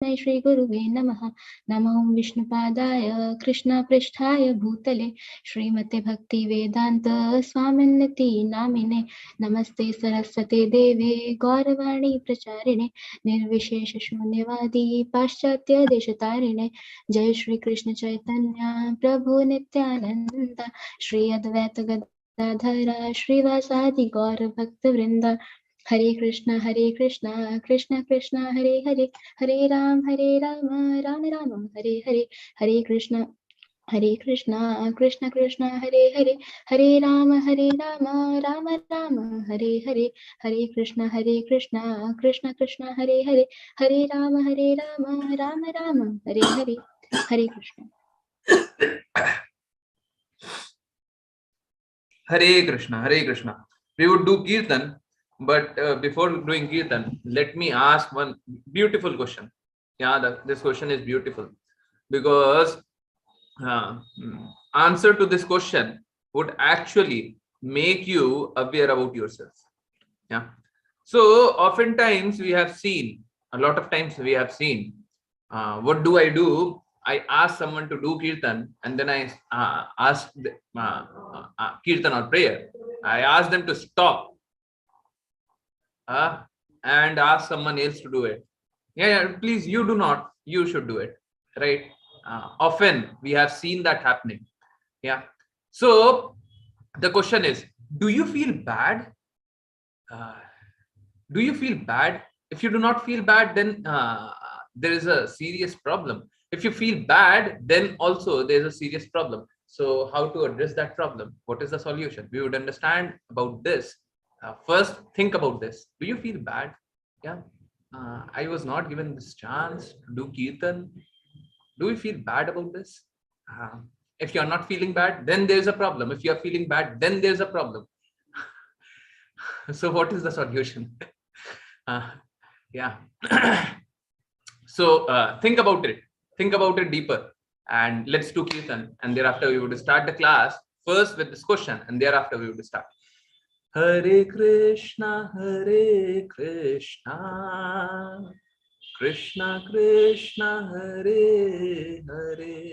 तस्मै श्री गुरुवे नमः। नमो विष्णुपादाय कृष्णपृष्ठाय भूतले श्रीमते भक्ति वेदांत स्वामिन्नति नामिने। नमस्ते सरस्वते देवे गौरवाणी प्रचारिणे निर्विशेष शून्यवादी पाश्चात्य देशतारिणे। जय श्री कृष्ण चैतन्य प्रभु नित्यानंद श्री अद्वैत गदाधर श्रीवासादि गौर भक्त वृंद। हरे कृष्ण कृष्ण कृष्ण हरे हरे, हरे राम राम राम हरे हरे। हरे कृष्ण कृष्ण कृष्ण हरे हरे, हरे राम राम राम हरे हरे। हरे कृष्ण कृष्ण कृष्ण हरे हरे, हरे राम राम राम हरे हरे। हरे Krishna. Hare Krishna, Hare Krishna. We would do Kirtan, but before doing Kirtan, let me ask one beautiful question. Yeah, this question is beautiful because answer to this question would actually make you aware about yourself. Yeah. So oftentimes we have seen, a lot of times we have seen, what do? I ask someone to do kirtan, and then I ask kirtan or prayer. I ask them to stop and ask someone else to do it. Yeah, please, you do not. You should do it, right? Often we have seen that happening. Yeah. So the question is, do you feel bad? Do you feel bad? If you do not feel bad, then there is a serious problem. If you feel bad, then also there is a serious problem. So how to address that problem? What is the solution? We would understand about this. First, think about this. Do you feel bad? Yeah. I was not given this chance to do kirtan. Do you feel bad about this? If you are not feeling bad, then there's a problem. If you are feeling bad, then there's a problem. So what is the solution? Yeah. So think about it deeper, and let's do kirtan, and thereafter we would start the class first with this question, and thereafter we would start. Hare Krishna Krishna Krishna Hare Hare,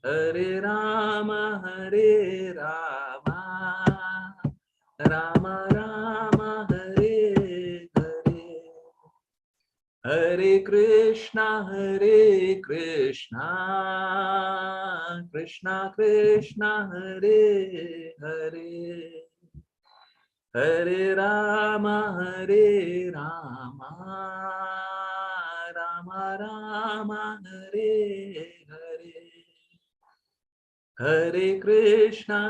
Hare Rama Rama Rama Hare Hare, Hare Krishna Krishna Krishna Hare Hare, Hare Rama Rama Rama Hare Hare, Hare Krishna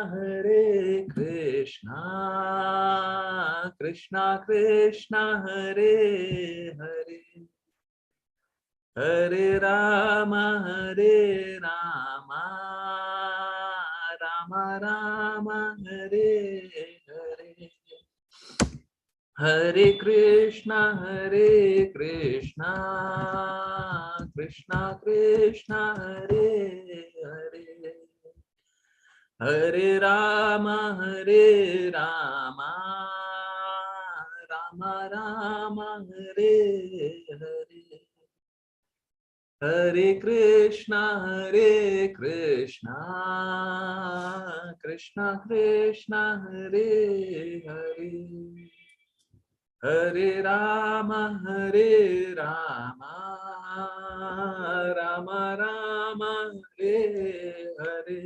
Krishna Krishna Hare Hare, Hare Rama Rama Rama Hare Hare, Hare Krishna Krishna Krishna Hare Hare, Hare Rama Rama Rama Hare Hare, Hare Krishna Krishna Krishna Hare Hare, Hare Rama Rama Rama Hare Hare,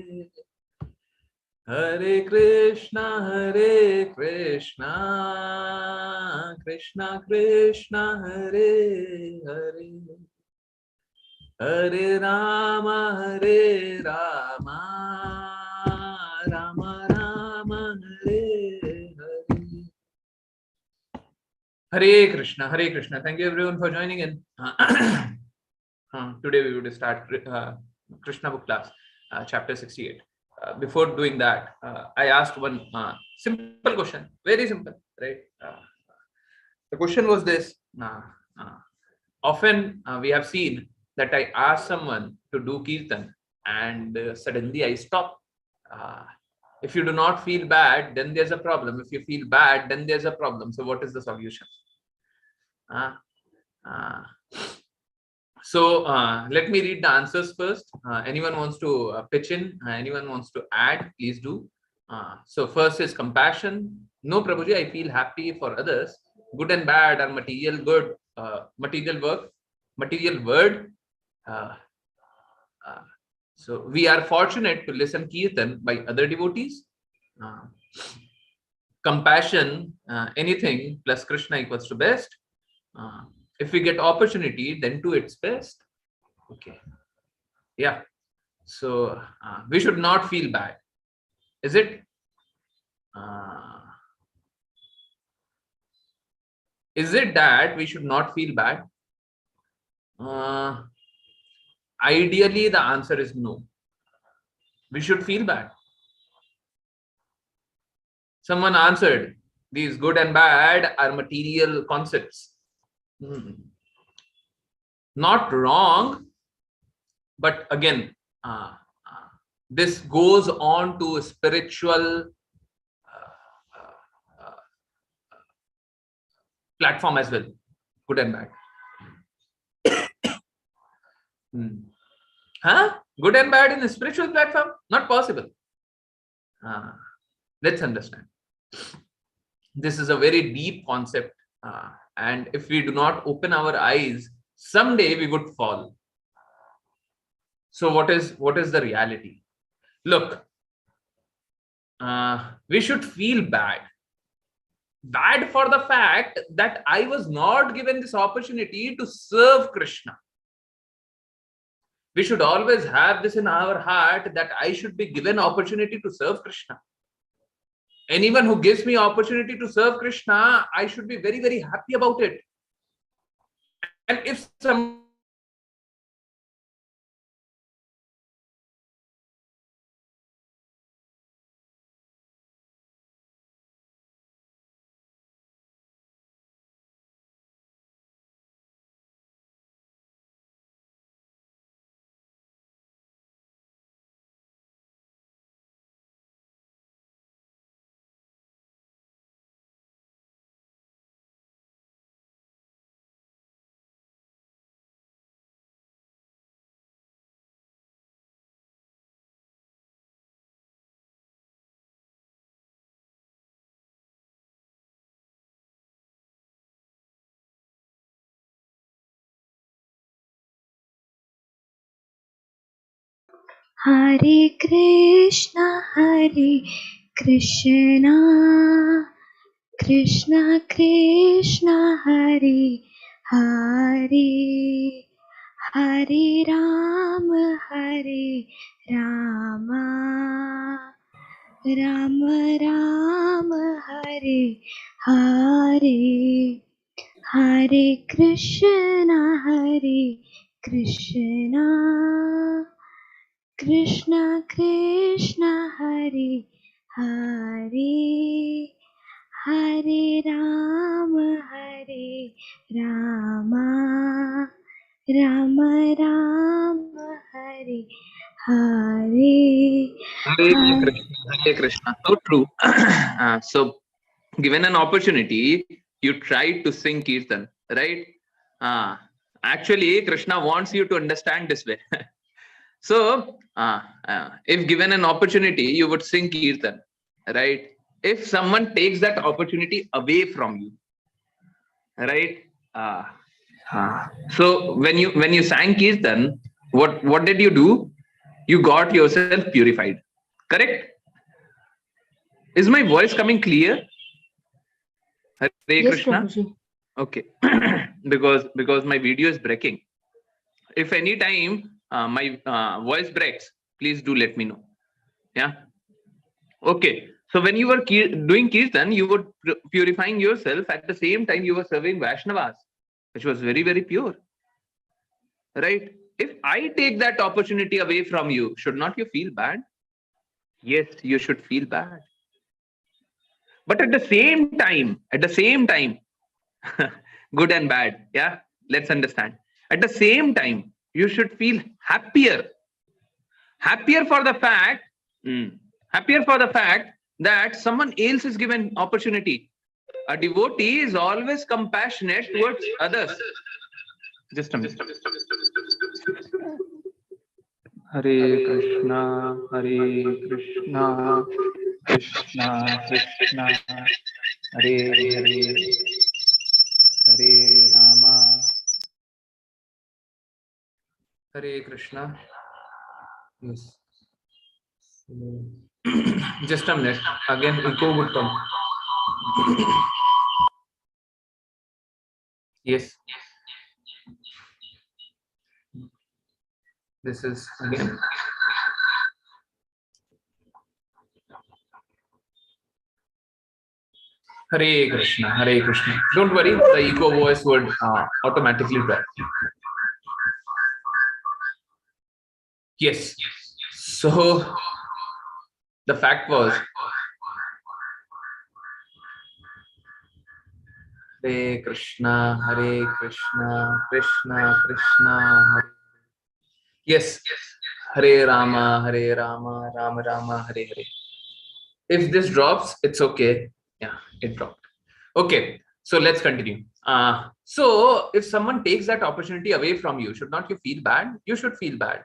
Hare Krishna Krishna Krishna Hare Hare, Hare Rama Rama Rama Hare Hare. Hare Krishna, Hare Krishna. Thank you everyone for joining in. Today we will start Krishna book class, chapter 68. Before doing that, I asked one simple question, very simple, right? The question was this. Often we have seen that I ask someone to do kirtan, and suddenly I stop. If you do not feel bad, then there's a problem. If you feel bad, then there's a problem. So what is the solution? So let me read the answers first. Anyone wants to pitch in? Anyone wants to add? Please do. So first is compassion. No, Prabhuji, I feel happy for others. Good and bad are material good, material work, material word. Uh, uh, so we are fortunate to listen kirtan by other devotees. Uh, Compassion, anything plus Krishna equals to best. Uh, if we get opportunity, then do its best. Okay. Yeah. So we should not feel bad. Is it? Uh, is it that we should not feel bad? Uh, Ideally, the answer is no. We should feel bad. Someone answered, these good and bad are material concepts. Not wrong, but again, this goes on to spiritual platform as well, good and bad. Huh? Good and bad in a spiritual platform? Not possible. Let's understand. This is a very deep concept, and if we do not open our eyes, someday we would fall. So what is the reality? Look, we should feel bad for the fact that I was not given this opportunity to serve Krishna. We should always have this in our heart that I should be given opportunity to serve Krishna. Anyone who gives me opportunity to serve Krishna, I should be very, very happy about it. And if some Hare Krishna, Krishna Krishna, Hare Hare, Hare Rama, Rama Rama, Hare Hare, Hare Krishna, Krishna Krishna, Hare Hare, Hare Rama, Rama Rama, Hare Hare. Hare Krishna, so true. So given an opportunity, you try to sing kirtan, right? Actually, Krishna wants you to understand this way. So if given an opportunity, you would sing kirtan, right? If someone takes that opportunity away from you, right? So when you sang kirtan, what did you do? You got yourself purified, correct? Is my voice coming clear? Hare Yes, Krishna. Prabhuji. Okay. because my video is breaking. If any time my voice breaks, please do let me know. Yeah. Okay. So when you were doing kirtan, you were purifying yourself. At the same time, you were serving Vaishnavas, which was very, very pure. Right? If I take that opportunity away from you, should not you feel bad? Yes, you should feel bad. But at the same time, good and bad, yeah, let's understand. At the same time, you should feel happier for the fact that someone else is given opportunity. A devotee is always compassionate towards others. Just a minute. Hare Krishna, Krishna Krishna, Hare Hare, Hare Rama. Hare Krishna. Yes. Just a minute. Again, echo would come. Yes. This is again. Hare Krishna, Hare Krishna. Don't worry, the echo voice would automatically drop. Yes. So the fact was, Hare Krishna, Krishna Krishna, Hare. Yes. Hare Rama, Rama Rama, Hare Hare. If this drops, it's okay. Yeah, it dropped. Okay, so let's continue. So if someone takes that opportunity away from you, should not you feel bad? You should feel bad.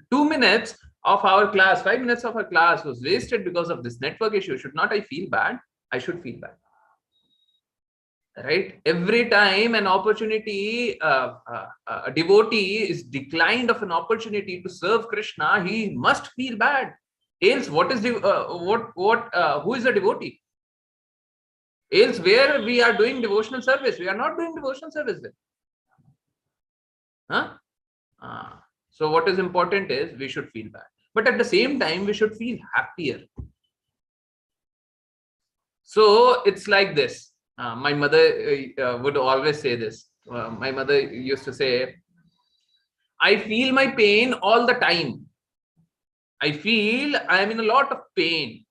2 minutes of our class, 5 minutes of our class was wasted because of this network issue. Should not I feel bad? I should feel bad. Right? Every time an opportunity, a devotee is declined of an opportunity to serve Krishna, he must feel bad. Else, what is the who is the devotee? Else, where we are doing devotional service, we are not doing devotional service then. Huh? So what is important is we should feel bad, but at the same time we should feel happier. So it's like this. My mother would always say this. My mother used to say, I feel my pain all the time. I feel I am in a lot of pain,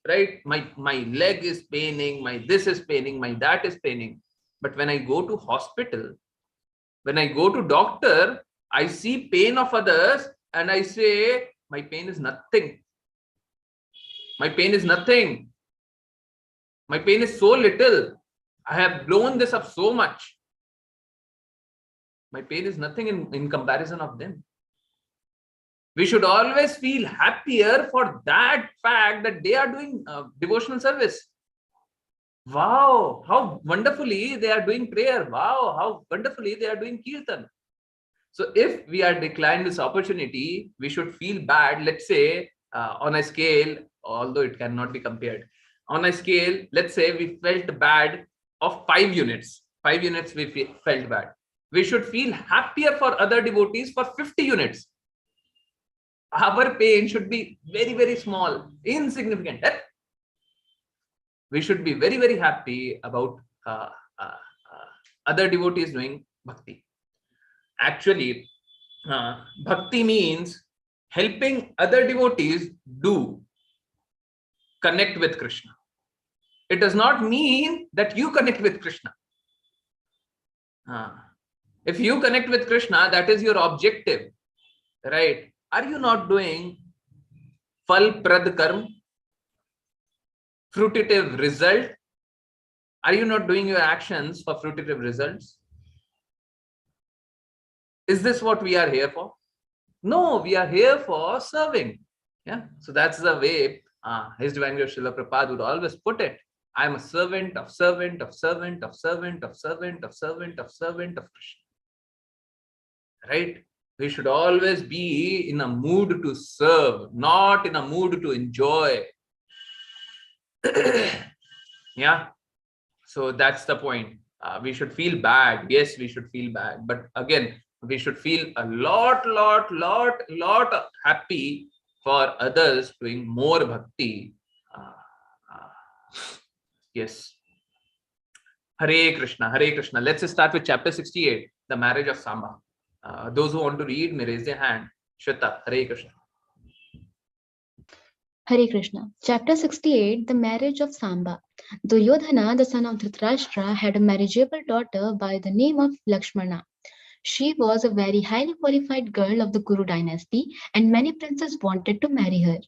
right? My leg is paining, my this is paining, my that is paining. But when I go to hospital, when I go to doctor, I see pain of others and I say, my pain is nothing. My pain is nothing. My pain is so little. I have blown this up so much. My pain is nothing in comparison of them. We should always feel happier for that fact that they are doing devotional service. Wow, how wonderfully they are doing prayer. Wow, how wonderfully they are doing kirtan. So if we are declined this opportunity, we should feel bad. Let's say on a scale, although it cannot be compared, on a scale, let's say we felt bad of 5 units. 5 units we felt bad. We should feel happier for other devotees for 50 units. Our pain should be very, very small, insignificant. We should be very, very happy about other devotees doing bhakti. Actually, bhakti means helping other devotees connect with Krishna. It does not mean that you connect with Krishna. If you connect with Krishna, that is your objective, right? Are you not doing phal prad karm, fruitive result? Are you not doing your actions for fruitive results? Is this what we are here for? No, we are here for serving. Yeah, so that's the way His Divine Grace Srila Prabhupada would always put it. I am a servant of servant of servant of servant of servant of servant of servant of Krishna. Right? We should always be in a mood to serve, not in a mood to enjoy. Yeah. So that's the point. We should feel bad. Yes, we should feel bad. But again, we should feel a lot happy for others doing more bhakti. Yes. Hare Krishna, Hare Krishna. Let's start with chapter 68, the marriage of Samba. Those who want to read may raise their hand. Shweta, Hare Krishna. Hare Krishna. Chapter 68, the marriage of Samba. Duryodhana, the son of Dhritarashtra, had a marriageable daughter by the name of Lakshmana. She was a very highly qualified girl of the Kuru dynasty, and many princes wanted to marry her.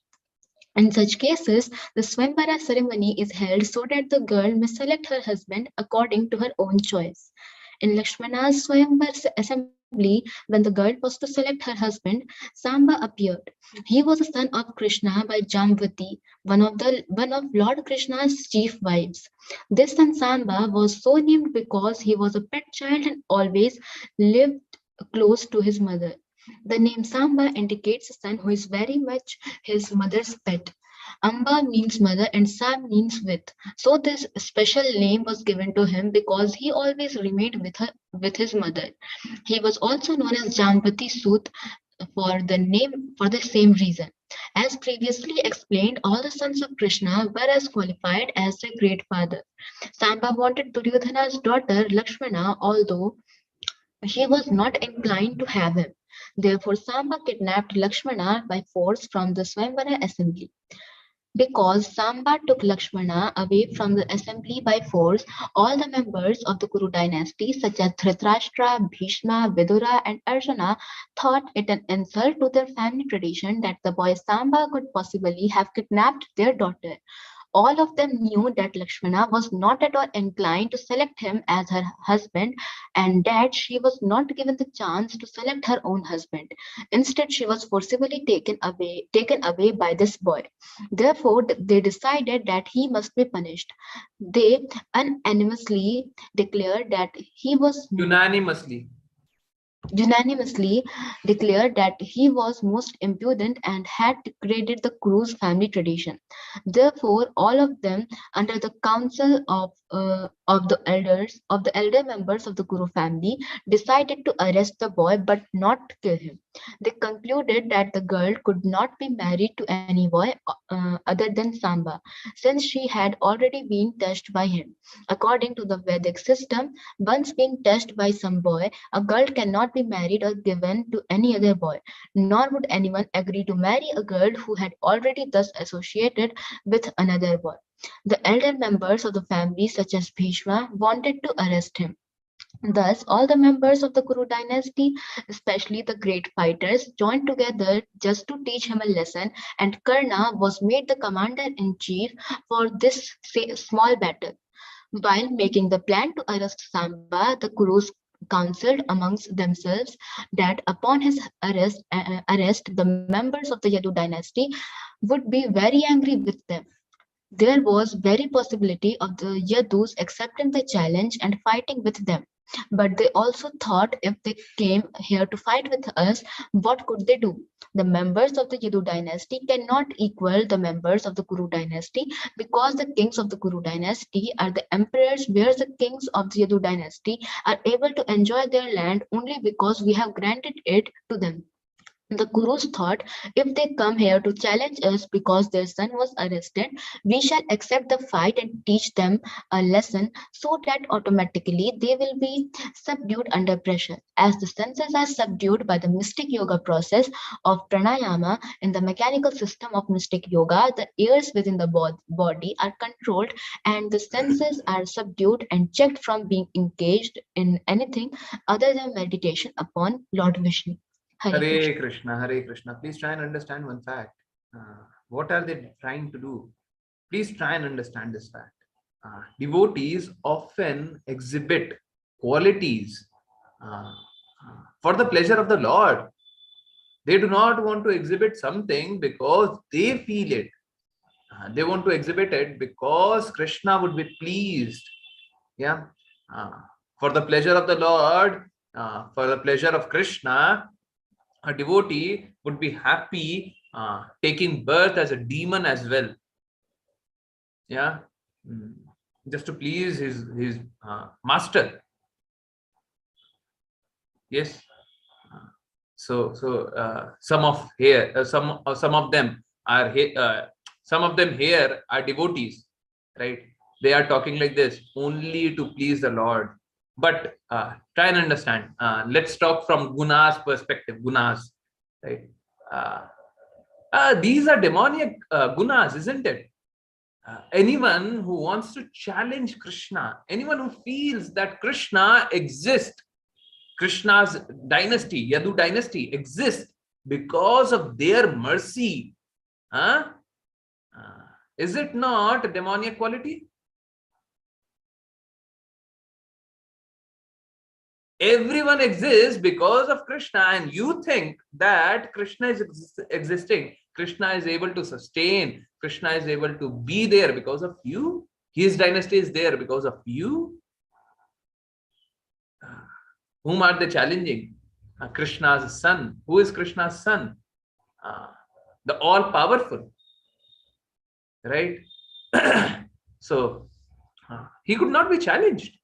In such cases, the Swayamvara ceremony is held so that the girl may select her husband according to her own choice. In Lakshmana's Swayamvar assembly, when the girl was to select her husband, Samba appeared. He was a son of Krishna by Jamvati, one of Lord Krishna's chief wives. This son Samba was so named because he was a pet child and always lived close to his mother. The name Samba indicates a son who is very much his mother's pet. Amba means mother and Sam means with. So this special name was given to him because he always remained with his mother. He was also known as Jambati Sut for the same reason. As previously explained, all the sons of Krishna were as qualified as their great father. Samba wanted Duryodhana's daughter Lakshmana, although he was not inclined to have him. Therefore, Samba kidnapped Lakshmana by force from the Swayamvara assembly. Because Samba took Lakshmana away from the assembly by force, all the members of the Kuru dynasty, such as Dhritarashtra, Bhishma, Vidura, and Arjuna, thought it an insult to their family tradition that the boy Samba could possibly have kidnapped their daughter. All of them knew that Lakshmana was not at all inclined to select him as her husband and that she was not given the chance to select her own husband. Instead, she was forcibly taken away by this boy. Therefore, they decided that he must be punished. They unanimously declared that he was Unanimously. unanimously declared that he was most impudent and had degraded the Kuru's family tradition. Therefore, all of them, under the counsel of the elder members of the Kuru family, decided to arrest the boy but not kill him. They concluded that the girl could not be married to any boy other than Samba, since she had already been touched by him. According to the Vedic system, once being touched by some boy, a girl cannot be married or given to any other boy, nor would anyone agree to marry a girl who had already thus associated with another boy. The elder members of the family, such as Bhishma, wanted to arrest him. Thus, all the members of the Kuru dynasty, especially the great fighters, joined together just to teach him a lesson, and Karna was made the commander in chief for this small battle. While making the plan to arrest Samba, the Kurus counseled amongst themselves that upon his arrest, the members of the Yadu dynasty would be very angry with them. There was very possibility of the Yadus accepting the challenge and fighting with them. But they also thought if they came here to fight with us, what could they do? The members of the Yadu dynasty cannot equal the members of the Kuru dynasty because the kings of the Kuru dynasty are the emperors, whereas the kings of the Yadu dynasty are able to enjoy their land only because we have granted it to them. The Kurus thought if they come here to challenge us because their son was arrested, we shall accept the fight and teach them a lesson so that automatically they will be subdued under pressure. As the senses are subdued by the mystic yoga process of pranayama in the mechanical system of mystic yoga, the ears within the body are controlled and the senses are subdued and checked from being engaged in anything other than meditation upon Lord Vishnu. Hare Krishna. Hare Krishna, Hare Krishna. Please try and understand one fact. What are they trying to do? Please try and understand this fact. Devotees often exhibit qualities for the pleasure of the Lord. They do not want to exhibit something because they feel it. They want to exhibit it because Krishna would be pleased. Yeah. For the pleasure of the Lord, for the pleasure of Krishna, a devotee would be happy taking birth as a demon as well. Yeah. Just to please his master. Yes. So some of them are here. Some of them here are devotees, right? They are talking like this only to please the Lord. But try and understand. Let's talk from Guna's perspective. Gunas, right? These are demoniac gunas, isn't it? Anyone who wants to challenge Krishna, anyone who feels that Krishna exists, Krishna's dynasty, Yadu dynasty exists because of their mercy. Is it not a demoniac quality? everyone exists because of Krishna, and you think that Krishna is existing, Krishna is able to sustain, Krishna is able to be there because of you, his dynasty is there because of you. Whom are they challenging? Krishna's son. Who is Krishna's son? The all-powerful, right? So he could not be challenged.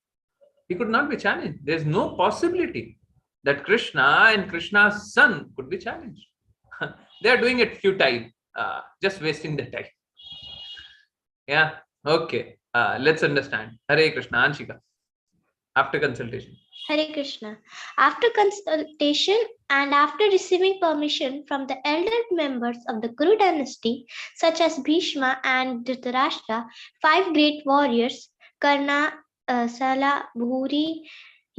He could not be challenged. There's no possibility that Krishna and Krishna's son could be challenged. They are doing it futile, just wasting their time. Yeah. Okay. Let's understand. Hare Krishna. Anshika. After consultation. Hare Krishna. After consultation and after receiving permission from the elder members of the Kuru dynasty, such as Bhishma and Dhritarashtra, 5 great warriors, Karna, Sala, Bhuri,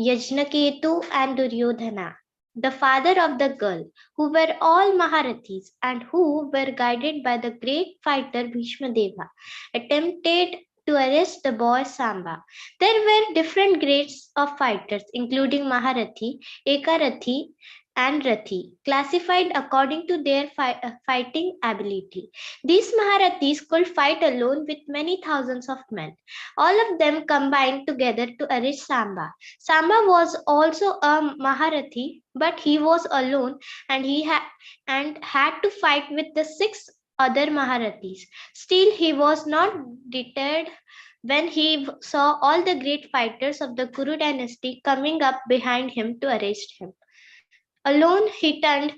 Yajnaketu, and Duryodhana, the father of the girl, who were all Maharathis and who were guided by the great fighter Bhishma Deva, attempted to arrest the boy Samba. There were different grades of fighters, including Maharathi, Ekarathi, and Rathi, classified according to their fighting ability. These Maharathis could fight alone with many thousands of men. All of them combined together to arrest Samba. Samba was also a Maharathi, but he was alone and had to fight with the 6 other Maharathis. Still, he was not deterred when he saw all the great fighters of the Kuru dynasty coming up behind him to arrest him. Alone, he turned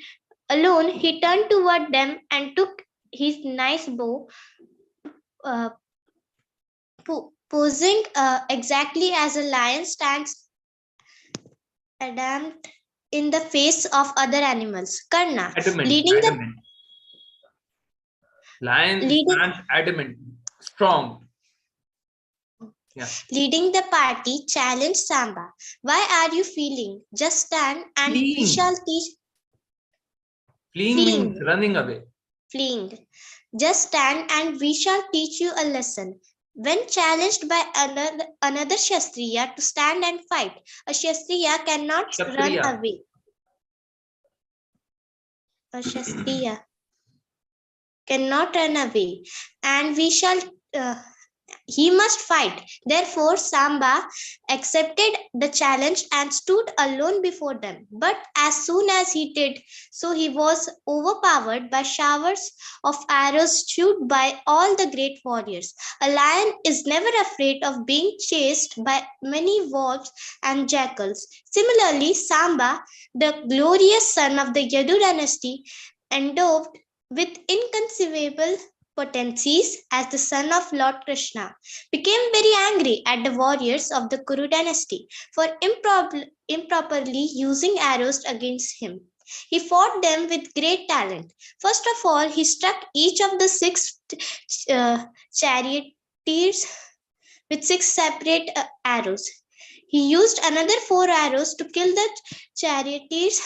toward them and took his nice bow, posing exactly as a lion stands adamant in the face of other animals. Karna, Adamant. Lion stands adamant, strong. Yeah. Leading the party, challenged Samba. Why are you fleeing? Just stand and we shall teach. Fleeing means running away. Fleeing. Just stand and we shall teach you a lesson. When challenged by another Kshatriya to stand and fight, a Kshatriya cannot run away. A Kshatriya cannot run away, and he must fight. Therefore, Samba accepted the challenge and stood alone before them. But as soon as he did so, he was overpowered by showers of arrows shot by all the great warriors. A lion is never afraid of being chased by many wolves and jackals. Similarly, Samba, the glorious son of the Yadu dynasty, endowed with inconceivable potencies as the son of Lord Krishna, became very angry at the warriors of the Kuru dynasty for improperly using arrows against him. He fought them with great talent. First of all, he struck each of the 6 charioteers with 6 separate arrows. He used another 4 arrows to kill the charioteers'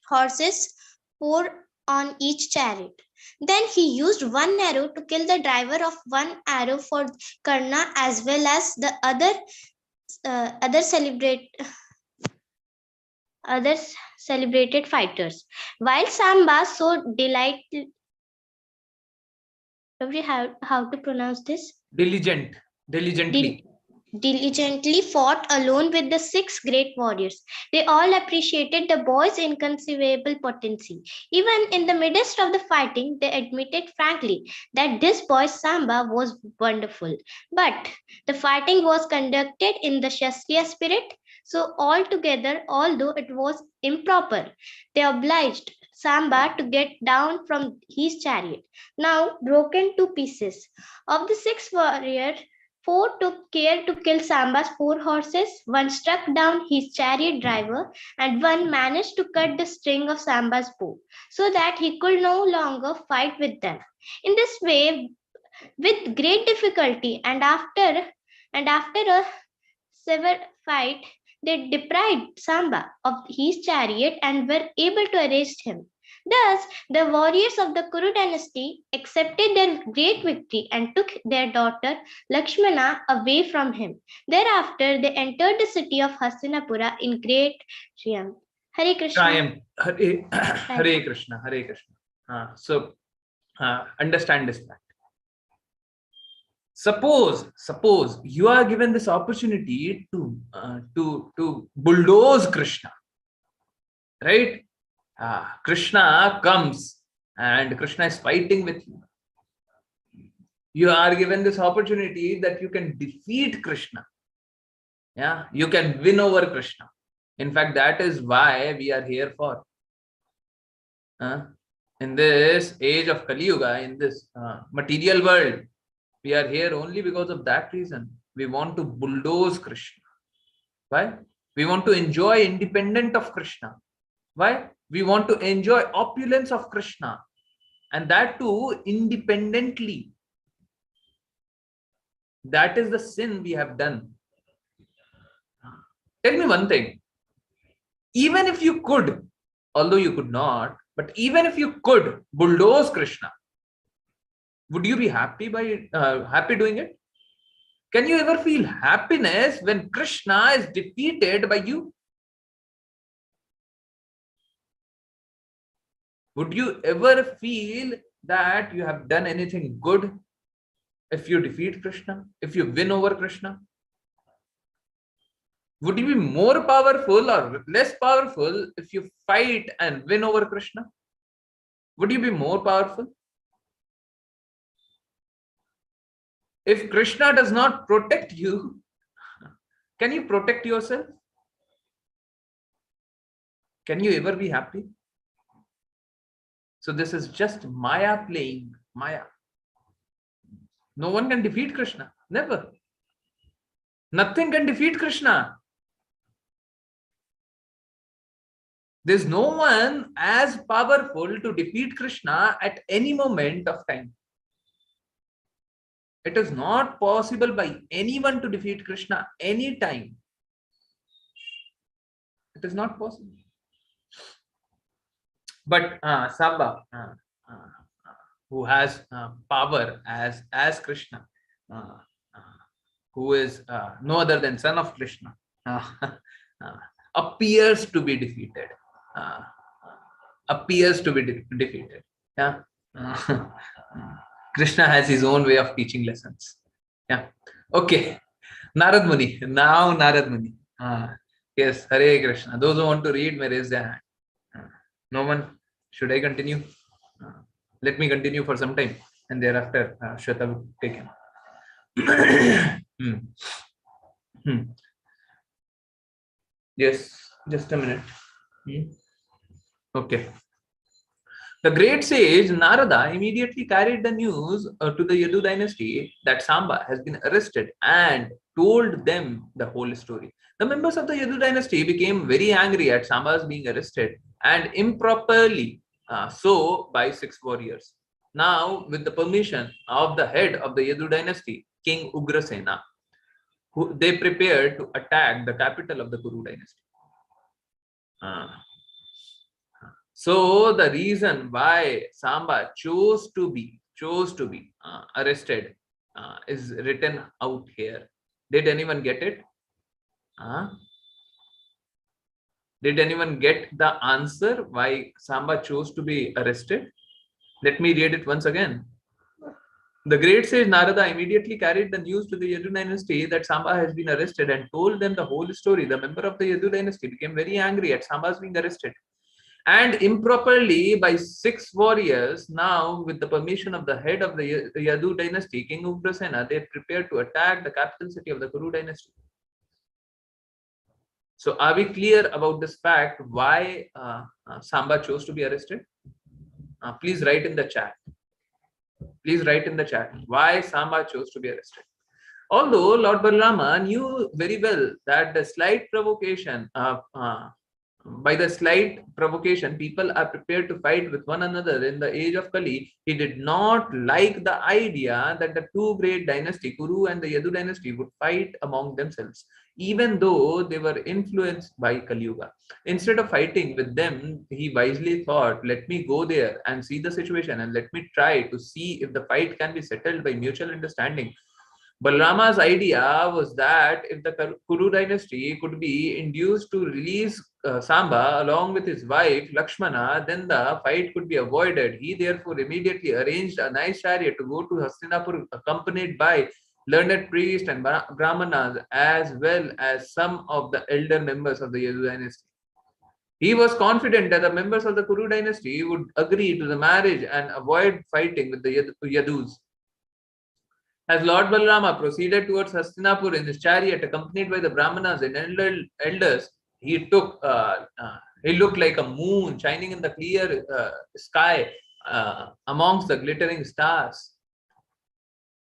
horses, 4 on each chariot. Then he used 1 arrow to kill the driver of 1 arrow for Karna as well as the other celebrated fighters. While Samba so diligently fought alone with the 6 great warriors. They all appreciated the boy's inconceivable potency. Even in the midst of the fighting, they admitted frankly that this boy Samba was wonderful. But the fighting was conducted in the Kshatriya spirit, so altogether, although it was improper, they obliged Samba to get down from his chariot, now broken to pieces. Of the 6 warriors, 4 took care to kill Samba's 4 horses, 1 struck down his chariot driver, and 1 managed to cut the string of Samba's bow, so that he could no longer fight with them. In this way, with great difficulty and after a severe fight, they deprived Samba of his chariot and were able to arrest him. Thus, the warriors of the Kuru dynasty accepted their great victory and took their daughter Lakshmana away from him. Thereafter, they entered the city of Hastinapura in great triumph. Hare Krishna. Triumph. Hare Krishna. Hare Krishna. So, understand this fact. Suppose you are given this opportunity to bulldoze Krishna, right? Krishna comes and Krishna is fighting with you. You are given this opportunity that you can defeat Krishna. Yeah, you can win over Krishna. In fact, that is why we are here for. In this age of Kali Yuga, in this material world, we are here only because of that reason. We want to bulldoze Krishna. Why? We want to enjoy independent of Krishna. Why? We want to enjoy opulence of Krishna, and that too independently. That is the sin we have done. Tell me one thing. Even if you could, although you could not, but even if you could bulldoze Krishna, would you be happy happy doing it? Can you ever feel happiness when Krishna is defeated by you? Would you ever feel that you have done anything good if you defeat Krishna, if you win over Krishna? Would you be more powerful or less powerful if you fight and win over Krishna? Would you be more powerful? If Krishna does not protect you, can you protect yourself? Can you ever be happy? So this is just Maya playing Maya. No one can defeat Krishna. Never. Nothing can defeat Krishna. There's no one as powerful to defeat Krishna at any moment of time. It is not possible by anyone to defeat Krishna anytime. It is not possible. But Samba, who has power as Krishna, who is no other than son of Krishna, appears to be defeated. Defeated. Yeah. Krishna has his own way of teaching lessons. Yeah. Okay. Narad Muni. Now Narad Muni. Yes. Hare Krishna. Those who want to read may raise their hand. No one? Should I continue? Let me continue for some time, and thereafter Shweta will take him. Yes, just a minute. Okay. The great sage Narada immediately carried the news to the Yadu dynasty that Samba has been arrested and told them the whole story. The members of the Yadu dynasty became very angry at Samba's being arrested and improperly so by 6 warriors. Now, with the permission of the head of the Yadu dynasty, King Ugrasena, they prepared to attack the capital of the Kuru dynasty. So the reason why Samba chose to be arrested is written out here. Did anyone get it? Did anyone get the answer why Samba chose to be arrested? Let me read it once again. The great sage Narada immediately carried the news to the Yadu dynasty that Samba has been arrested and told them the whole story. The member of the Yadu dynasty became very angry at Samba's being arrested and improperly by 6 warriors. Now, with the permission of the head of the Yadu dynasty, King Ugrasena, they prepared to attack the capital city of the Kuru dynasty. So, are we clear about this fact why Samba chose to be arrested? Please write in the chat. Please write in the chat why Samba chose to be arrested. Although Lord Balarama knew very well that the slight provocation By the slight provocation, people are prepared to fight with one another. In the age of Kali, he did not like the idea that the two great dynasty, Kuru and the Yadu dynasty, would fight among themselves, even though they were influenced by Kali Yuga. Instead of fighting with them, he wisely thought, let me go there and see the situation, and let me try to see if the fight can be settled by mutual understanding. Balarama's idea was that if the Kuru dynasty could be induced to release Samba along with his wife Lakshmana, then the fight could be avoided. He therefore immediately arranged a nice chariot to go to Hastinapur, accompanied by learned priests and brahmanas, as well as some of the elder members of the Yadu dynasty. He was confident that the members of the Kuru dynasty would agree to the marriage and avoid fighting with the Yadus. As Lord Balarama proceeded towards Hastinapur in his chariot, accompanied by the Brahmanas and elders, he looked like a moon shining in the clear sky amongst the glittering stars.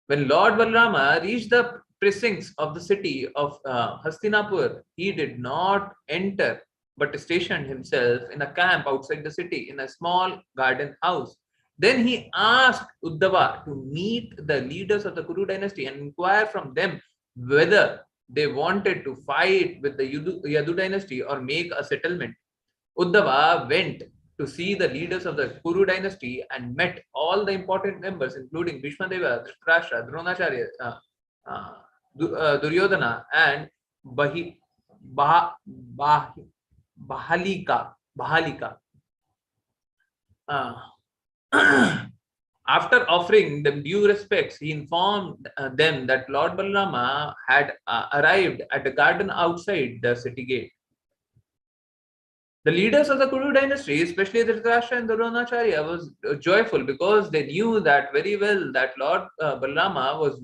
When Lord Balarama reached the precincts of the city of Hastinapur, he did not enter but stationed himself in a camp outside the city in a small garden house. Then he asked Uddhava to meet the leaders of the Kuru dynasty and inquire from them whether they wanted to fight with the Yadu dynasty or make a settlement. Uddhava went to see the leaders of the Kuru dynasty and met all the important members, including Bhishmadeva, Dhritarashtra, Dronacharya, Duryodhana, and Bahalika. After offering them due respects, he informed them that Lord Balarama had arrived at the garden outside the city gate. The leaders of the Kuru dynasty, especially the Dhritarashtra and Dronacharya, was joyful because they knew that very well that Lord Balarama was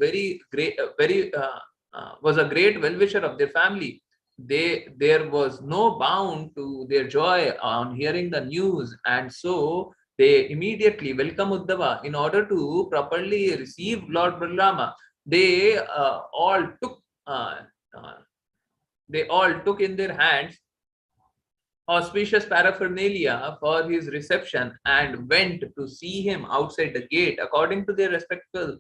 was a great well-wisher of their family. There was no bound to their joy on hearing the news, and so they immediately welcomed Uddhava. In order to properly receive Lord Balarama, they all took in their hands auspicious paraphernalia for his reception and went to see him outside the gate. According to their respective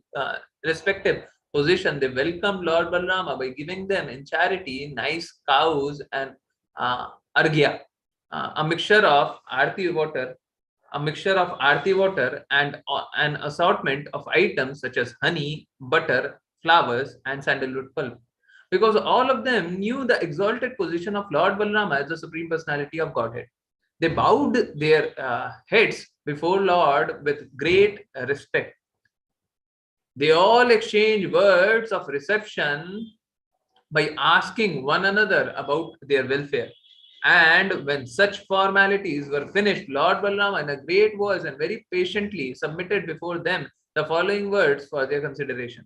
position, they welcomed Lord Balarama by giving them in charity nice cows and arghya, a mixture of arti water, and an assortment of items such as honey, butter, flowers, and sandalwood pulp. Because all of them knew the exalted position of Lord Balarama as the Supreme Personality of Godhead. They bowed their heads before Lord with great respect. They all exchanged words of reception by asking one another about their welfare. And when such formalities were finished, Lord Balarama, in a great voice and very patiently, submitted before them the following words for their consideration.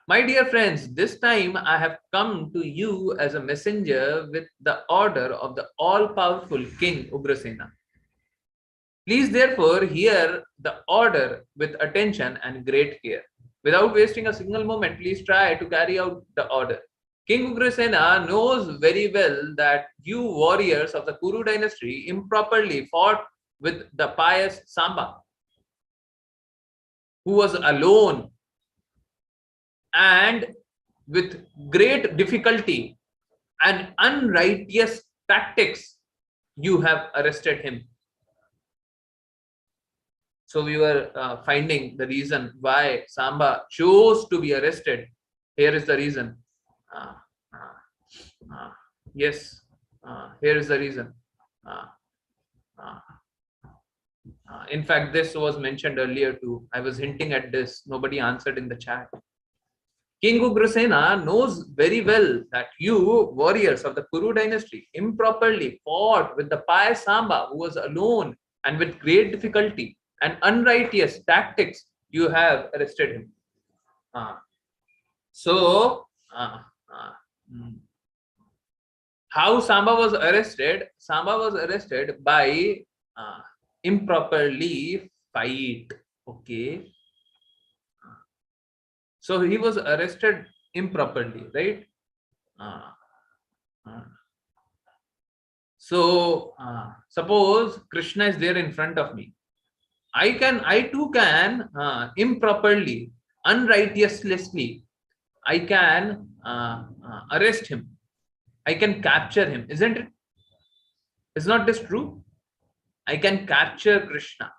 My dear friends, this time I have come to you as a messenger with the order of the all-powerful King Ugrasena. Please therefore hear the order with attention and great care. Without wasting a single moment, please try to carry out the order. King Ugrasena knows very well that you warriors of the Kuru dynasty improperly fought with the pious Samba, who was alone, and with great difficulty and unrighteous tactics, you have arrested him. So we were finding the reason why Samba chose to be arrested. Here is the reason. Yes, here is the reason. In fact, this was mentioned earlier too. I was hinting at this. Nobody answered in the chat. King Ugrasena knows very well that you, warriors of the Kuru dynasty, improperly fought with the pious Samba, who was alone, and with great difficulty and unrighteous tactics, you have arrested him. How Samba was arrested? Samba was arrested by improperly fight. Okay. So he was arrested improperly, right? So suppose Krishna is there in front of me. I too can improperly, unrighteously, I can arrest him. I can capture him, isn't it? Is not this true? I can capture Krishna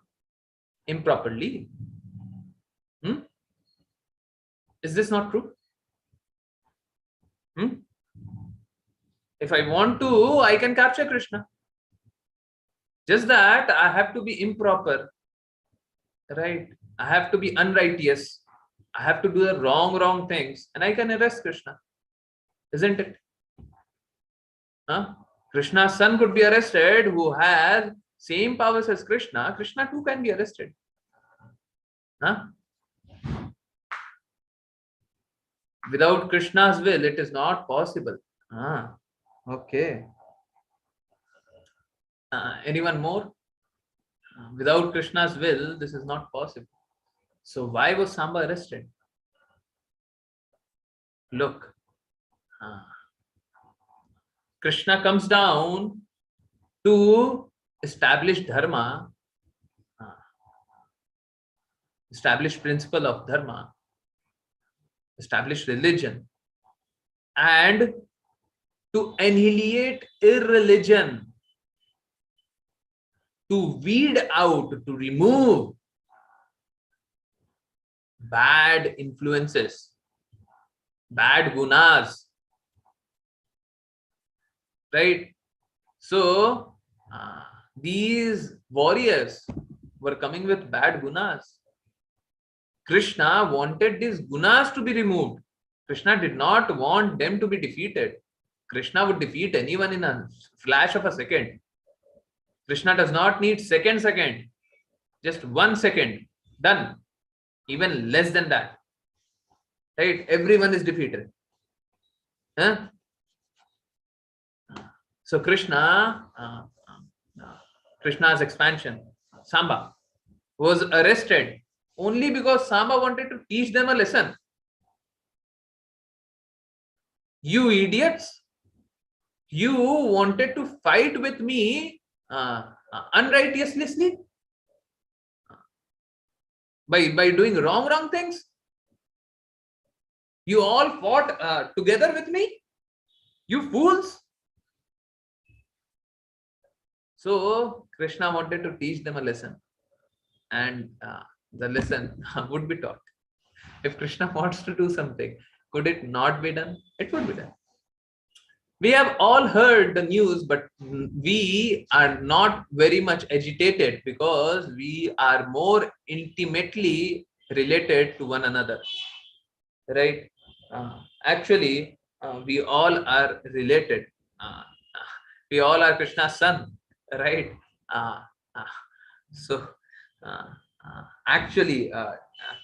improperly. Is this not true? If I want to, I can capture Krishna. Just that I have to be improper, right? I have to be unrighteous. I have to do the wrong things, and I can arrest Krishna, isn't it? Krishna's son could be arrested, who has same powers as Krishna. Krishna too can be arrested. Without Krishna's will, it is not possible. Okay. Anyone more? Without Krishna's will, this is not possible. So why was Samba arrested? Look, Krishna comes down to establish dharma, establish principle of dharma, establish religion, and to annihilate irreligion, to weed out, to remove bad influences, bad gunas, right? So these warriors were coming with bad gunas. Krishna wanted these gunas to be removed. Krishna did not want them to be defeated. Krishna would defeat anyone in a flash of a second. Krishna does not need second, just 1 second, done. Even less than that, right? Everyone is defeated. So Krishna's expansion, Samba, was arrested only because Samba wanted to teach them a lesson. You idiots, you wanted to fight with me unrighteously by doing wrong things. You all fought together with me, you fools. So Krishna wanted to teach them a lesson, and the lesson would be taught. If Krishna wants to do something, could it not be done? It would be done. We have all heard the news, but we are not very much agitated because we are more intimately related to one another, right? Actually, we all are related. We all are Krishna's son, right? So actually,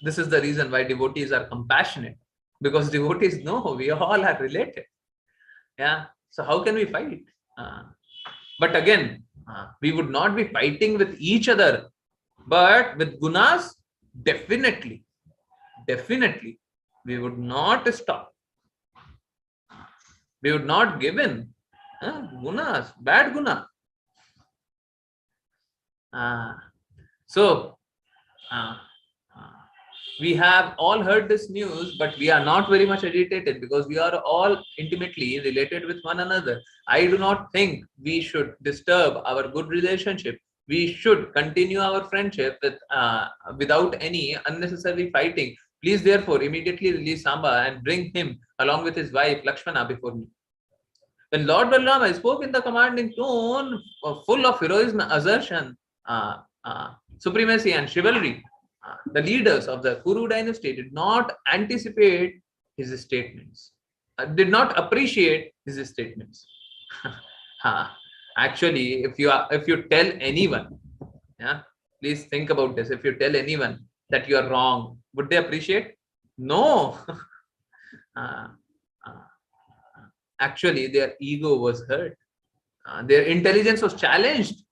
this is the reason why devotees are compassionate, because devotees know we all are related. Yeah. So how can we fight? But again, we would not be fighting with each other, but with gunas, definitely, we would not stop. We would not give in. Gunas, bad guna. So we have all heard this news, but we are not very much agitated because we are all intimately related with one another. I do not think we should disturb our good relationship. We should continue our friendship without any unnecessary fighting. Please, therefore, immediately release Samba and bring him along with his wife Lakshmana before me. When Lord Balarama spoke in the commanding tone, full of heroism, assertion, supremacy, and chivalry, the leaders of the Kuru dynasty did not anticipate his statements, did not appreciate his statements. Actually, if you tell anyone, please think about this. If you tell anyone that you are wrong, would they appreciate? No. Actually, their ego was hurt. Their intelligence was challenged.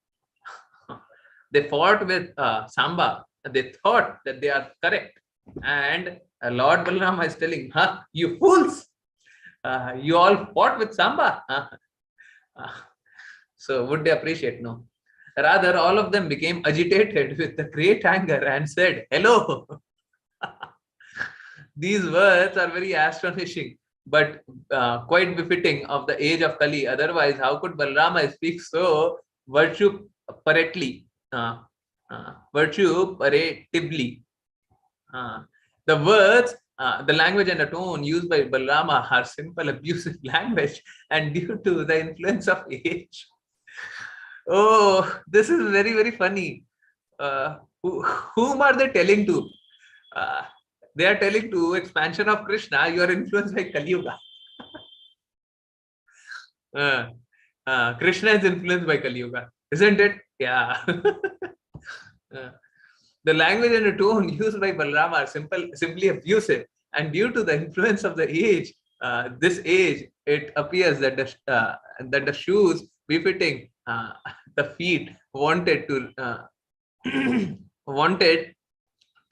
They fought with Samba. They thought that they are correct. And Lord Balarama is telling, you fools, you all fought with Samba. So would they appreciate? No. Rather, all of them became agitated with a great anger and said, "Hello." These words are very astonishing, but quite befitting of the age of Kali. Otherwise, how could Balarama speak so virtue parately, virtue paratively? The words, the language and the tone used by Balarama are simple, abusive language, and due to the influence of age. Oh, this is very, very funny. Whom are they telling to? Uh, they are telling to expansion of Krishna, you are influenced by Kali Yuga. Krishna is influenced by Kali Yuga, isn't it? Yeah. The language and the tone used by Balarama are simply abusive, and due to the influence of the age, this age, it appears that the shoes befitting the feet wanted wanted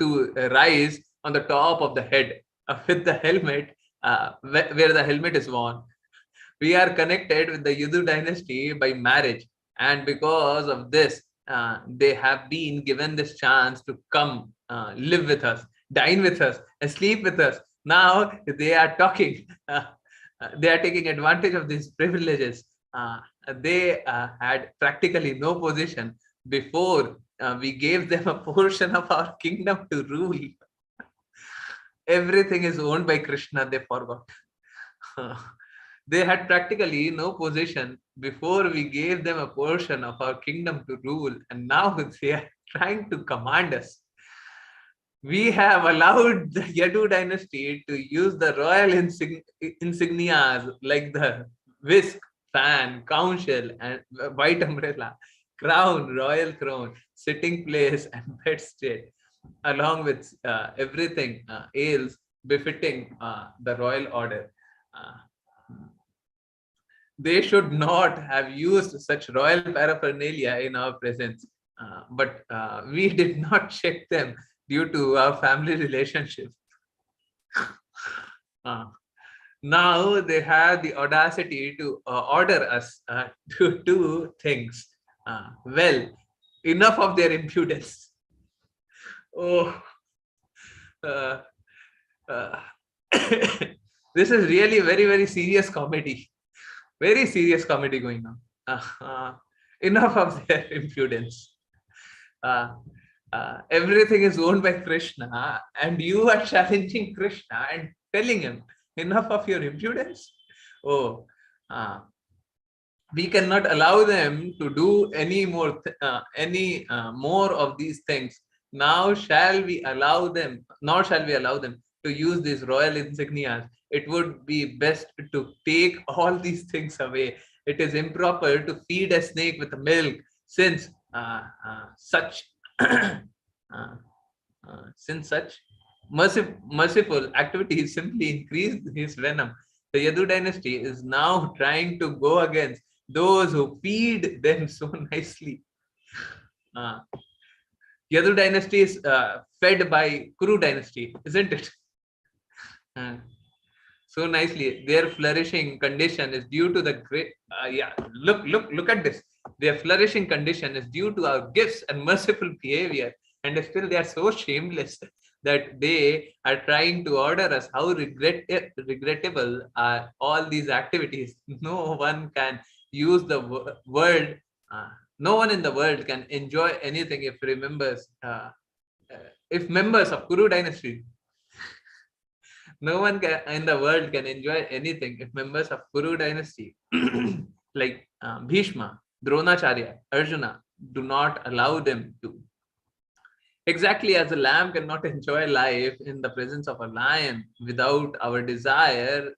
to rise on the top of the head with the helmet, where the helmet is worn. We are connected with the Yadu dynasty by marriage, and because of this, they have been given this chance to come live with us, dine with us, and sleep with us. Now they are talking. They are taking advantage of these privileges. They had practically no position before we gave them a portion of our kingdom to rule. Everything is owned by Krishna, they forgot. They had practically no position before we gave them a portion of our kingdom to rule, and now they are trying to command us. We have allowed the Yadu dynasty to use the royal insignias like the whisk, fan, council, and white umbrella, crown, royal crown, sitting place, and bedstead, along with everything else befitting the royal order. They should not have used such royal paraphernalia in our presence, but we did not check them due to our family relationship. Now they have the audacity to order us to do things. Well, enough of their impudence. Oh, uh, uh, this is really very, very serious comedy. Very serious comedy going on. Enough of their impudence. Everything is owned by Krishna, and you are challenging Krishna and telling him, enough of your impudence. Oh, we cannot allow them to do any more of these things. Now shall we allow them? Nor shall we allow them to use these royal insignias. It would be best to take all these things away. It is improper to feed a snake with milk, since such merciful activities simply increase his venom. The Yadu dynasty is now trying to go against those who feed them so nicely. Yadu dynasty is fed by Kuru dynasty, isn't it? So nicely, their flourishing condition is due to the great. Look at this. Their flourishing condition is due to our gifts and merciful behavior, and still they are so shameless that they are trying to order us. How regrettable are all these activities? No one can use the word. No one in the world can enjoy anything if members of Kuru dynasty. No one in the world can enjoy anything if members of Kuru dynasty like Bhishma, Dronacharya, Arjuna do not allow them to. Exactly as a lamb cannot enjoy life in the presence of a lion without our desire,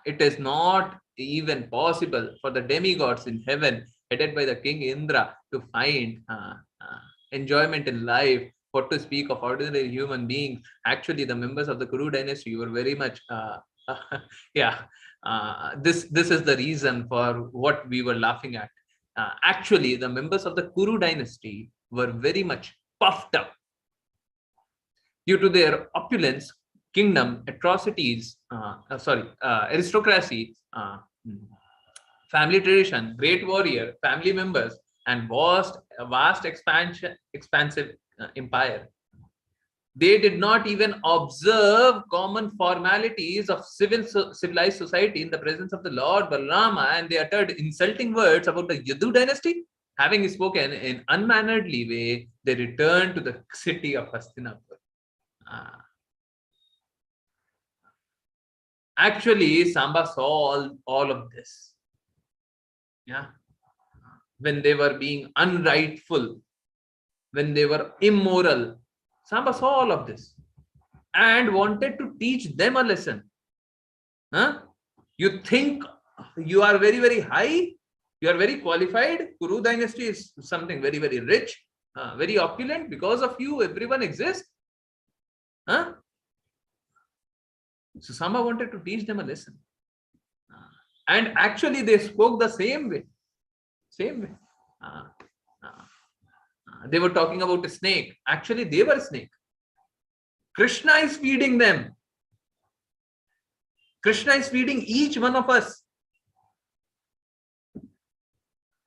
it is not even possible for the demigods in heaven, headed by the king Indra, to find enjoyment in life. What to speak of ordinary human beings? Actually, the members of the Kuru dynasty were very much, this is the reason for what we were laughing at. Actually, the members of the Kuru dynasty were very much puffed up due to their opulence, kingdom, atrocities, aristocracy, family tradition, great warrior, family members, and vast expansive empire. They did not even observe common formalities of civilized society in the presence of the Lord Balarama, and they uttered insulting words about the Yadu dynasty. Having spoken in unmannerly way, they returned to the city of Hastinapur. Actually, Samba saw all of this. Yeah, when they were being unrightful, when they were immoral, Samba saw all of this and wanted to teach them a lesson. Huh? You think you are very, very high, you are very qualified. Kuru dynasty is something very, very rich, very opulent. Because of you, everyone exists. Huh? So Samba wanted to teach them a lesson. And actually, they spoke the same way. Same way. They were talking about a snake. Actually, they were a snake. Krishna is feeding them. Krishna is feeding each one of us.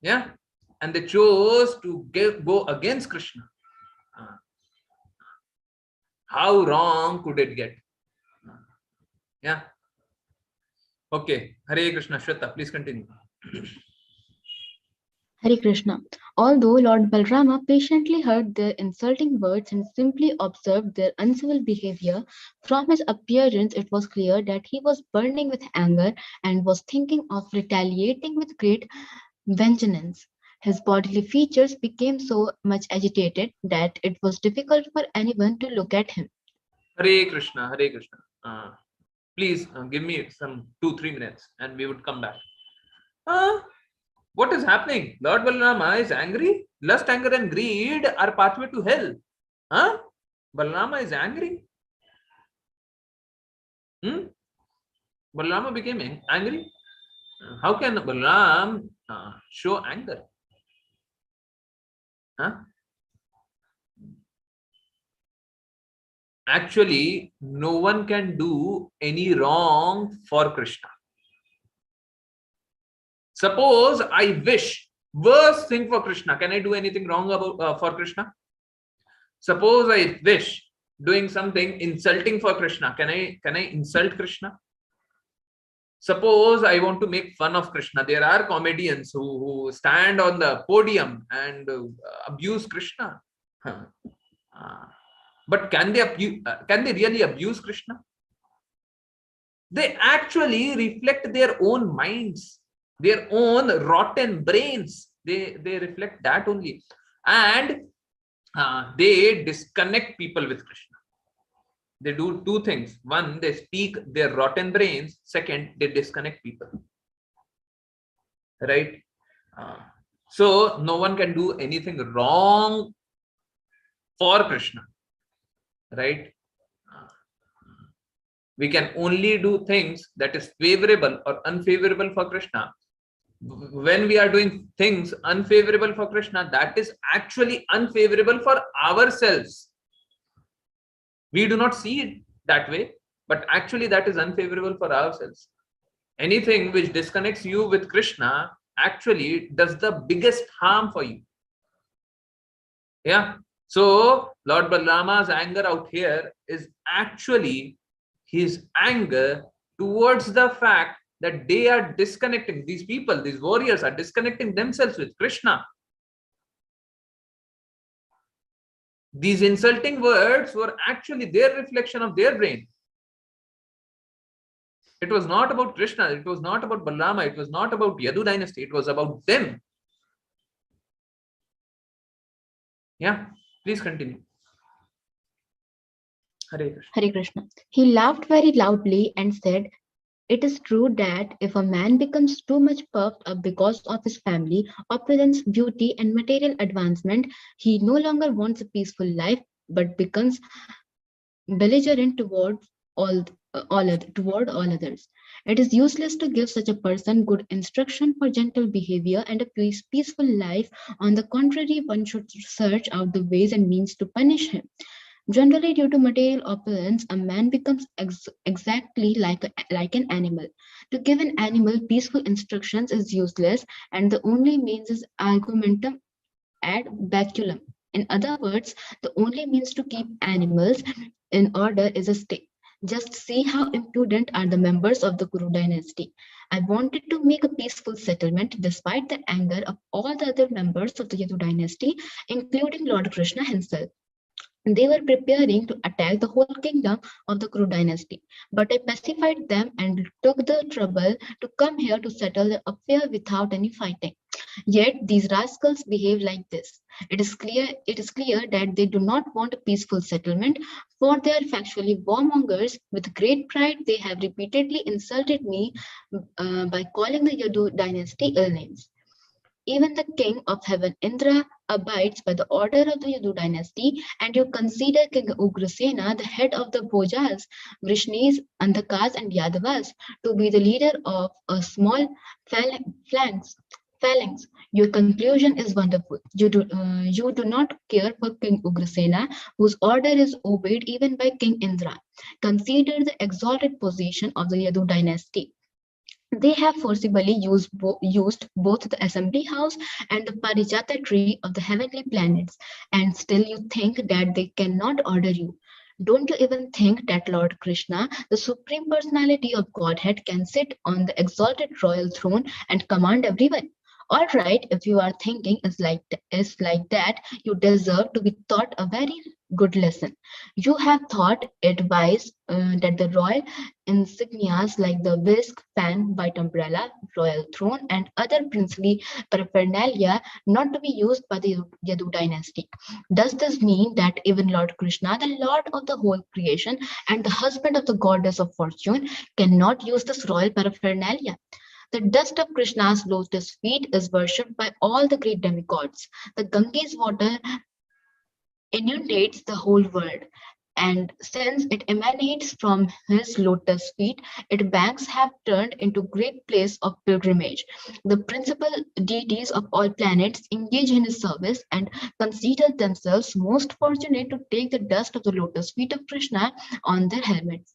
Yeah. And they chose to go against Krishna. How wrong could it get? Yeah. Okay. Hare Krishna. Shweta, please continue. Hare Krishna. Although Lord Balarama patiently heard their insulting words and simply observed their uncivil behavior, from his appearance it was clear that he was burning with anger and was thinking of retaliating with great vengeance. His bodily features became so much agitated that it was difficult for anyone to look at him. Hare Krishna. Hare Krishna. Please give me some 2-3 minutes and we would come back. What is happening? Lord Balarama is angry. Lust, anger, and greed are pathway to hell. Huh? Balarama is angry. Balarama became angry. How can Balaram show anger? Huh? Actually, no one can do any wrong for Krishna. Suppose I wish worst thing for Krishna. Can I do anything wrong for Krishna? Suppose I wish doing something insulting for Krishna. Can I insult Krishna? Suppose I want to make fun of Krishna. There are comedians who stand on the podium and abuse Krishna. But can they really abuse Krishna? They actually reflect their own minds, their own rotten brains. They reflect that only. And they disconnect people with Krishna. They do two things. One, they speak their rotten brains. Second, they disconnect people. Right? So no one can do anything wrong for Krishna. Right? We can only do things that is favorable or unfavorable for Krishna. When we are doing things unfavorable for Krishna, that is actually unfavorable for ourselves. We do not see it that way, but actually that is unfavorable for ourselves. Anything which disconnects you with Krishna actually does the biggest harm for you. Yeah. So Lord Balarama's anger out here is actually his anger towards the fact that they are disconnecting, these people, these warriors are disconnecting themselves with Krishna. These insulting words were actually their reflection of their brain. It was not about Krishna, it was not about Balarama, it was not about Yadu dynasty, it was about them. Yeah, please continue. Hare Krishna. Hare Krishna. He laughed very loudly and said, "It is true that if a man becomes too much puffed up because of his family, opulence, beauty, and material advancement, he no longer wants a peaceful life, but becomes belligerent toward all others. It is useless to give such a person good instruction for gentle behavior and a peaceful life. On the contrary, one should search out the ways and means to punish him. Generally, due to material opulence, a man becomes exactly like an animal. To give an animal peaceful instructions is useless, and the only means is argumentum ad baculum. In other words, the only means to keep animals in order is a stick. Just see how impudent are the members of the Kuru dynasty. I wanted to make a peaceful settlement despite the anger of all the other members of the Yadu dynasty, including Lord Krishna himself. They were preparing to attack the whole kingdom of the Kuru dynasty, but I pacified them and took the trouble to come here to settle the affair without any fighting. Yet these rascals behave like this. It is clear that they do not want a peaceful settlement, for they are factually warmongers. With great pride, they have repeatedly insulted me by calling the Yadu dynasty ill names. Even the king of heaven, Indra, abides by the order of the Yadu dynasty, and you consider King Ugrasena, the head of the Bhojas, Vrishnis, Andhakas, and Yadavas, to be the leader of a small phalanx. Your conclusion is wonderful. You do not care for King Ugrasena, whose order is obeyed even by King Indra. Consider the exalted position of the Yadu dynasty. They have forcibly used both the assembly house and the Parijata tree of the heavenly planets, and still you think that they cannot order you. Don't you even think that Lord Krishna, the supreme personality of Godhead, can sit on the exalted royal throne and command everyone? All right, if you are thinking is like that, you deserve to be taught a very good lesson. You have thought it wise that the royal insignias like the whisk, fan, white umbrella, royal throne, and other princely paraphernalia not to be used by the Yadu dynasty. Does this mean that even Lord Krishna, the Lord of the whole creation and the husband of the goddess of fortune, cannot use this royal paraphernalia? The dust of Krishna's lotus feet is worshipped by all the great demigods. The Ganges water inundates the whole world. And since it emanates from his lotus feet, its banks have turned into great place of pilgrimage. The principal deities of all planets engage in his service and consider themselves most fortunate to take the dust of the lotus feet of Krishna on their helmets.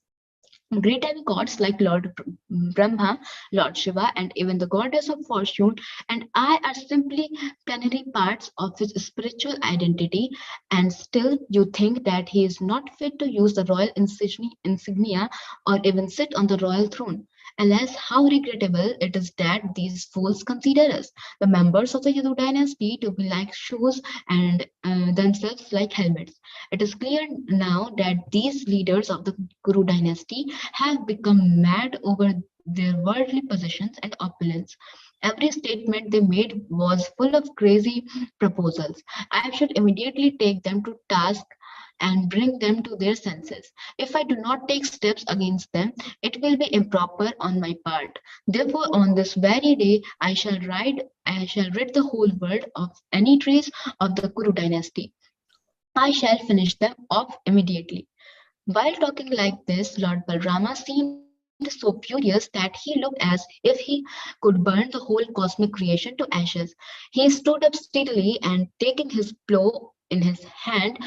Great demigods like Lord Brahma, Lord Shiva, and even the goddess of fortune and I are simply plenary parts of his spiritual identity, and still you think that he is not fit to use the royal insignia or even sit on the royal throne. Alas, how regrettable it is that these fools consider us, the members of the Yadu dynasty, to be like shoes and themselves like helmets. It is clear now that these leaders of the Guru dynasty have become mad over their worldly possessions and opulence. Every statement they made was full of crazy proposals. I should immediately take them to task and bring them to their senses. If I do not take steps against them, it will be improper on my part. Therefore, on this very day, I shall rid the whole world of any trace of the Kuru dynasty. I shall finish them off immediately. While talking like this, Lord Balarama seemed so furious that he looked as if he could burn the whole cosmic creation to ashes. He stood up steadily and, taking his plow in his hand,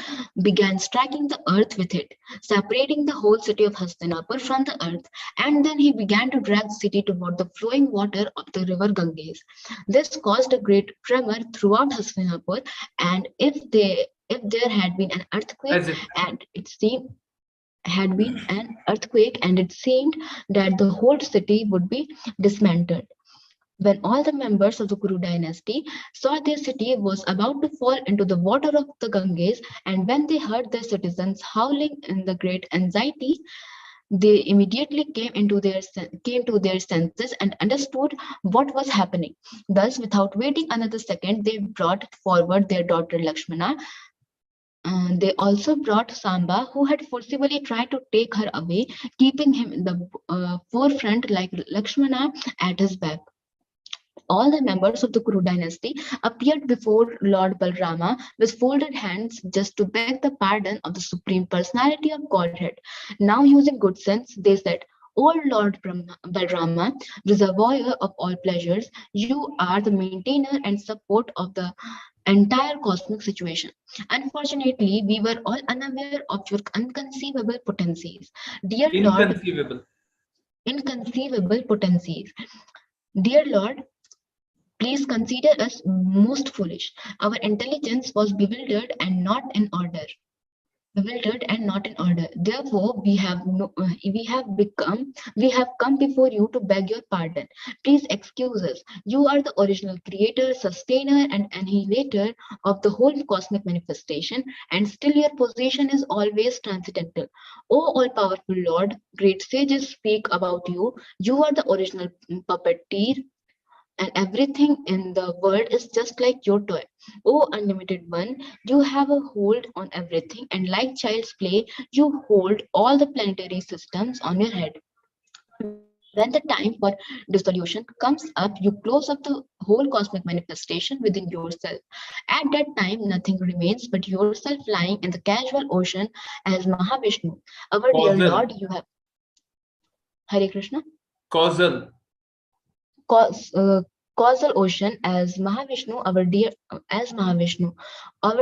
began striking the earth with it, separating the whole city of Hastinapur from the earth. And then he began to drag the city toward the flowing water of the river Ganges. This caused a great tremor throughout Hastinapur, and if there had been an earthquake, As if and it seemed that the whole city would be dismantled. When all the members of the Kuru dynasty saw their city was about to fall into the water of the Ganges, and when they heard their citizens howling in the great anxiety, they immediately came to their senses and understood what was happening. Thus, without waiting another second, they brought forward their daughter Lakshmana. They also brought Samba, who had forcibly tried to take her away, keeping him in the forefront like Lakshmana at his back. All the members of the Kuru dynasty appeared before Lord Balarama with folded hands just to beg the pardon of the Supreme Personality of Godhead. Now, using good sense, they said, O Lord Balarama, reservoir of all pleasures, you are the maintainer and support of the entire cosmic situation. Unfortunately, we were all unaware of your inconceivable potencies. Dear Lord inconceivable. inconceivable potencies. Dear Lord, please consider us most foolish. Our intelligence was bewildered and not in order. Therefore, we have come before you to beg your pardon. Please excuse us. You are the original creator, sustainer, and annihilator of the whole cosmic manifestation, and still your position is always transcendental. O all-powerful Lord, great sages speak about you. You are the original puppeteer, and everything in the world is just like your toy. Oh, unlimited one, you have a hold on everything, and like child's play, you hold all the planetary systems on your head. When the time for dissolution comes up, you close up the whole cosmic manifestation within yourself. At that time, nothing remains but yourself lying in the casual ocean as Mahavishnu. Our dear Causal. Lord, you have. Hare Krishna. Causal. Cause, causal ocean as Mahavishnu, our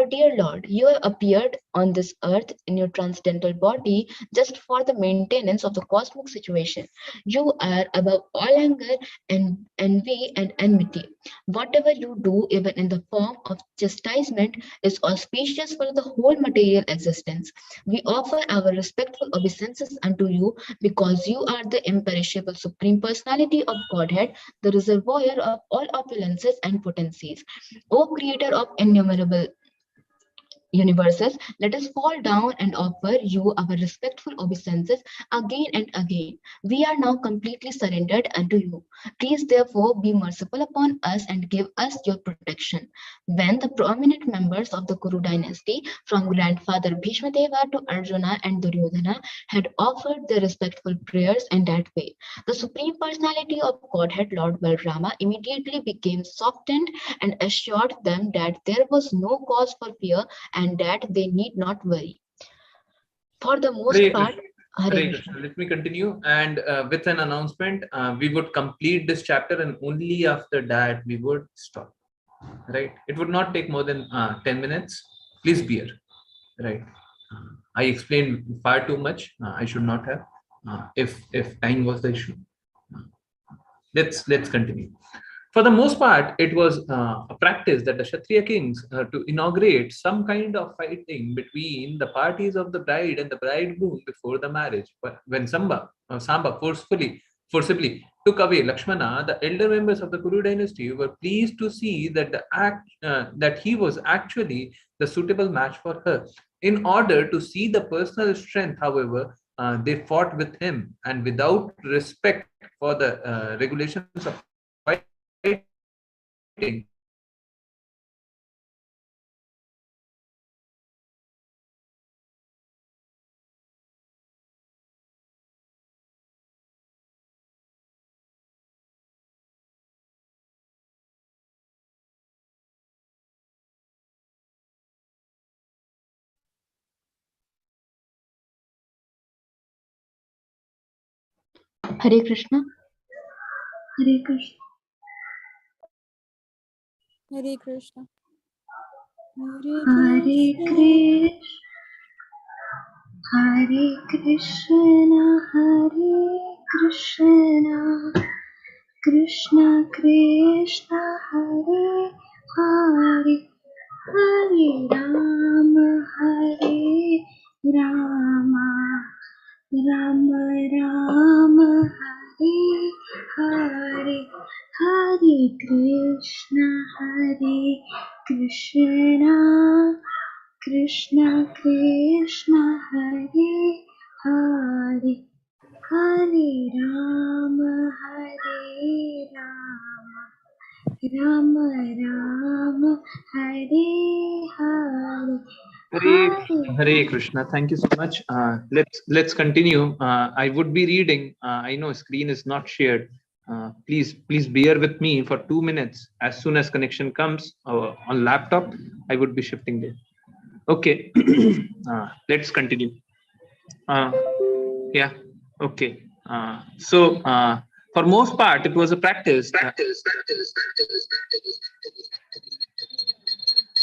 dear Lord, you have appeared on this earth in your transcendental body just for the maintenance of the cosmic situation. You are above all anger and envy and enmity. Whatever you do, even in the form of chastisement, is auspicious for the whole material existence. We offer our respectful obeisances unto you because you are the imperishable Supreme Personality of Godhead, the reservoir of all opulences and potencies. O Creator of innumerable universes, let us fall down and offer you our respectful obeisances again and again. We are now completely surrendered unto you. Please, therefore, be merciful upon us and give us your protection. When the prominent members of the Kuru dynasty, from grandfather Bhishma Deva to Arjuna and Duryodhana, had offered their respectful prayers in that way, the Supreme Personality of Godhead, Lord Balarama, immediately became softened and assured them that there was no cause for fear and that they need not worry. For the most Hare part, Krishna. Hare Hare Krishna. Krishna. Let me continue. And with an announcement, we would complete this chapter, and only after that we would stop. Right? It would not take more than 10 minutes. Please bear. Right? I explained far too much. I should not have. If time was the issue, let's continue. For the most part, it was a practice that the Kshatriya kings to inaugurate some kind of fighting between the parties of the bride and the bridegroom before the marriage. But when Samba forcibly took away Lakshmana, the elder members of the Kuru dynasty were pleased to see that that he was actually the suitable match for her. In order to see the personal strength, however, they fought with him, and without respect for the regulations of fighting, Hare Krishna. Hare Krishna. Hare Krishna. Hare Krishna. Hare Krishna. Hare Krishna. Krishna Krishna. Hare Hare. Hare Rama. Hare Rama. Rama Rama. Hare Hare. Hare Krishna. Hare Krishna. Krishna Krishna Hare Hare. Hare Rama. Hare Rama. Rama Rama. Hare Hare. Hare Krishna. Thank you so much. Let's continue. I would be reading. I know screen is not shared. Please bear with me for 2 minutes. As soon as connection comes on laptop, I would be shifting there. Okay. Let's continue. Yeah. Okay. So for most part, it was a practice.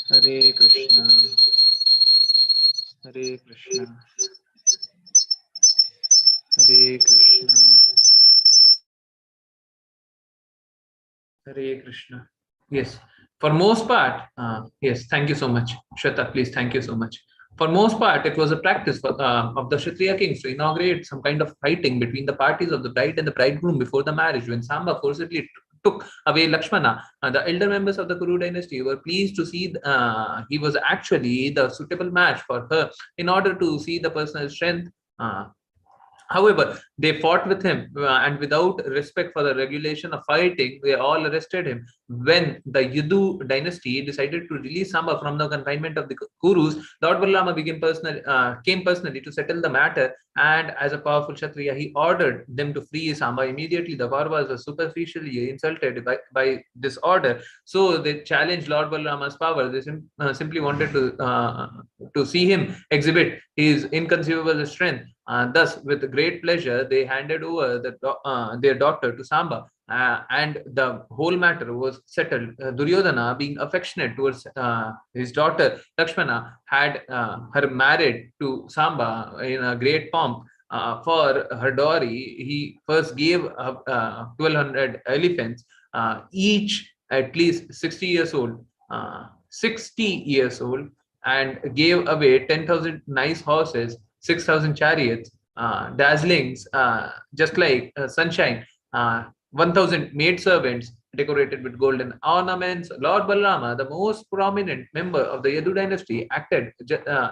Hare Krishna. Hare Krishna. Hare Krishna. Hare Krishna. Yes, for most part, yes, thank you so much. Shweta, please, thank you so much. For most part, it was a practice of the Kshatriya kings to inaugurate some kind of fighting between the parties of the bride and the bridegroom before the marriage. When Samba forcibly took away Lakshmana, the elder members of the Kuru dynasty were pleased to see he was actually the suitable match for her in order to see the personal strength. However, they fought with him, and without respect for the regulation of fighting, they all arrested him. When the Yadu dynasty decided to release Samba from the confinement of the Kurus, Lord Balarama came personally to settle the matter, and as a powerful Kshatriya, he ordered them to free Samba immediately. The Kauravas were superficially insulted by this order, so they challenged Lord Balarama's power. They simply wanted to see him exhibit his inconceivable strength. Thus, with great pleasure, they handed over their daughter to Samba, and the whole matter was settled. Duryodhana, being affectionate towards his daughter Lakshmana, had her married to Samba in a great pomp. For her dowry, he first gave 1,200 elephants, each at least 60 years old. 60 years old, and gave away 10,000 nice horses, 6,000 chariots, dazzlings, just like sunshine, 1,000 maid servants decorated with golden ornaments. Lord Balarama, the most prominent member of the Yadu dynasty, acted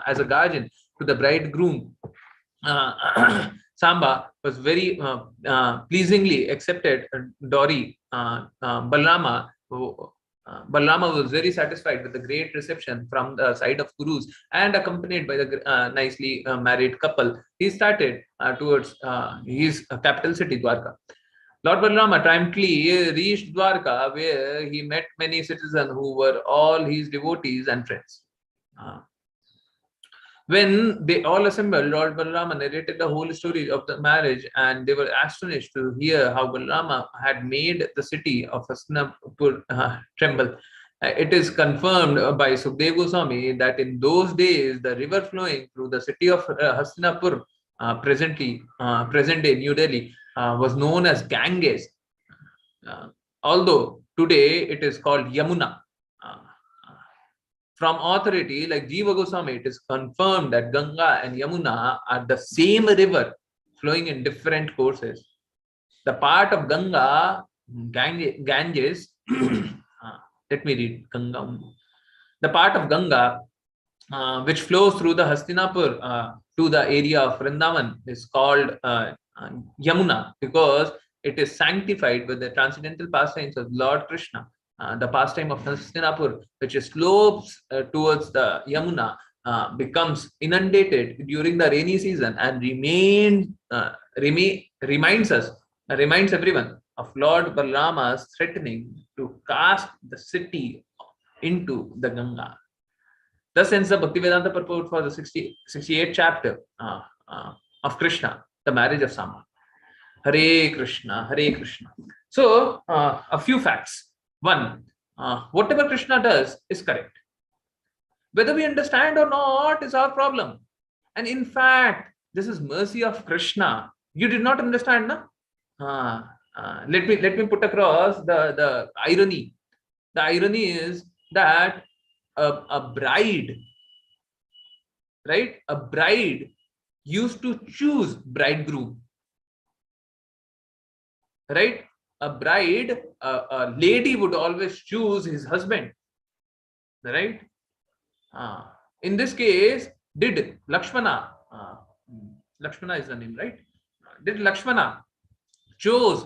as a guardian to the bridegroom. Samba was very pleasingly accepted Dori. Balarama was very satisfied with the great reception from the side of Kurus, and accompanied by the nicely married couple, he started towards his capital city, Dwarka. Lord Balarama triumphantly reached Dwarka, where he met many citizens who were all his devotees and friends. When they all assembled, Lord Balarama narrated the whole story of the marriage, and they were astonished to hear how Balarama had made the city of Hastinapur tremble. It is confirmed by Sukhdev Goswami that in those days, the river flowing through the city of Hastinapur, present day New Delhi, was known as Ganges. Although today it is called Yamuna. From authority like Jiva Goswami, it is confirmed that Ganga and Yamuna are the same river flowing in different courses. The part of Ganga, Ganges, let me read Ganga. The part of Ganga which flows through the Hastinapur to the area of Vrindavan is called Yamuna, because it is sanctified with the transcendental pastimes of Lord Krishna. The pastime of Hastinapur, which slopes towards the Yamuna, becomes inundated during the rainy season and reminds everyone of Lord Balarama's threatening to cast the city into the Ganga. Thus ends the Bhaktivedanta purport for the 68th chapter of Krishna, the marriage of Samba. Hare Krishna, Hare Krishna. So, a few facts. One, whatever Krishna does is correct. Whether we understand or not is our problem. And in fact, this is mercy of Krishna. You did not understand, na? Let me put across the irony. The irony is that a bride, right? A bride used to choose bridegroom, right? A bride, a lady would always choose his husband, right? In this case, did Lakshmana, Lakshmana is the name, right? Did Lakshmana chose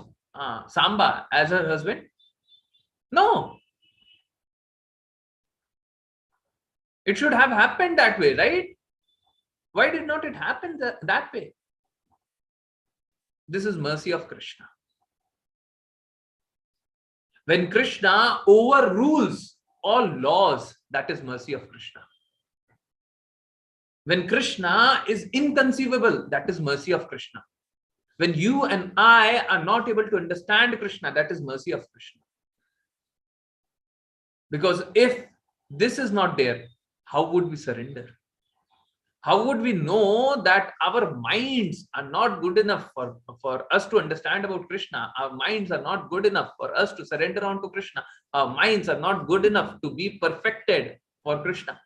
Samba as her husband? No. It should have happened that way, right? Why did not it happen that way? This is mercy of Krishna. When Krishna overrules all laws, that is mercy of Krishna. When Krishna is inconceivable, that is mercy of Krishna. When you and I are not able to understand Krishna, that is mercy of Krishna. Because if this is not there, how would we surrender? How would we know that our minds are not good enough for us to understand about Krishna? Our minds are not good enough for us to surrender on to Krishna. Our minds are not good enough to be perfected for Krishna.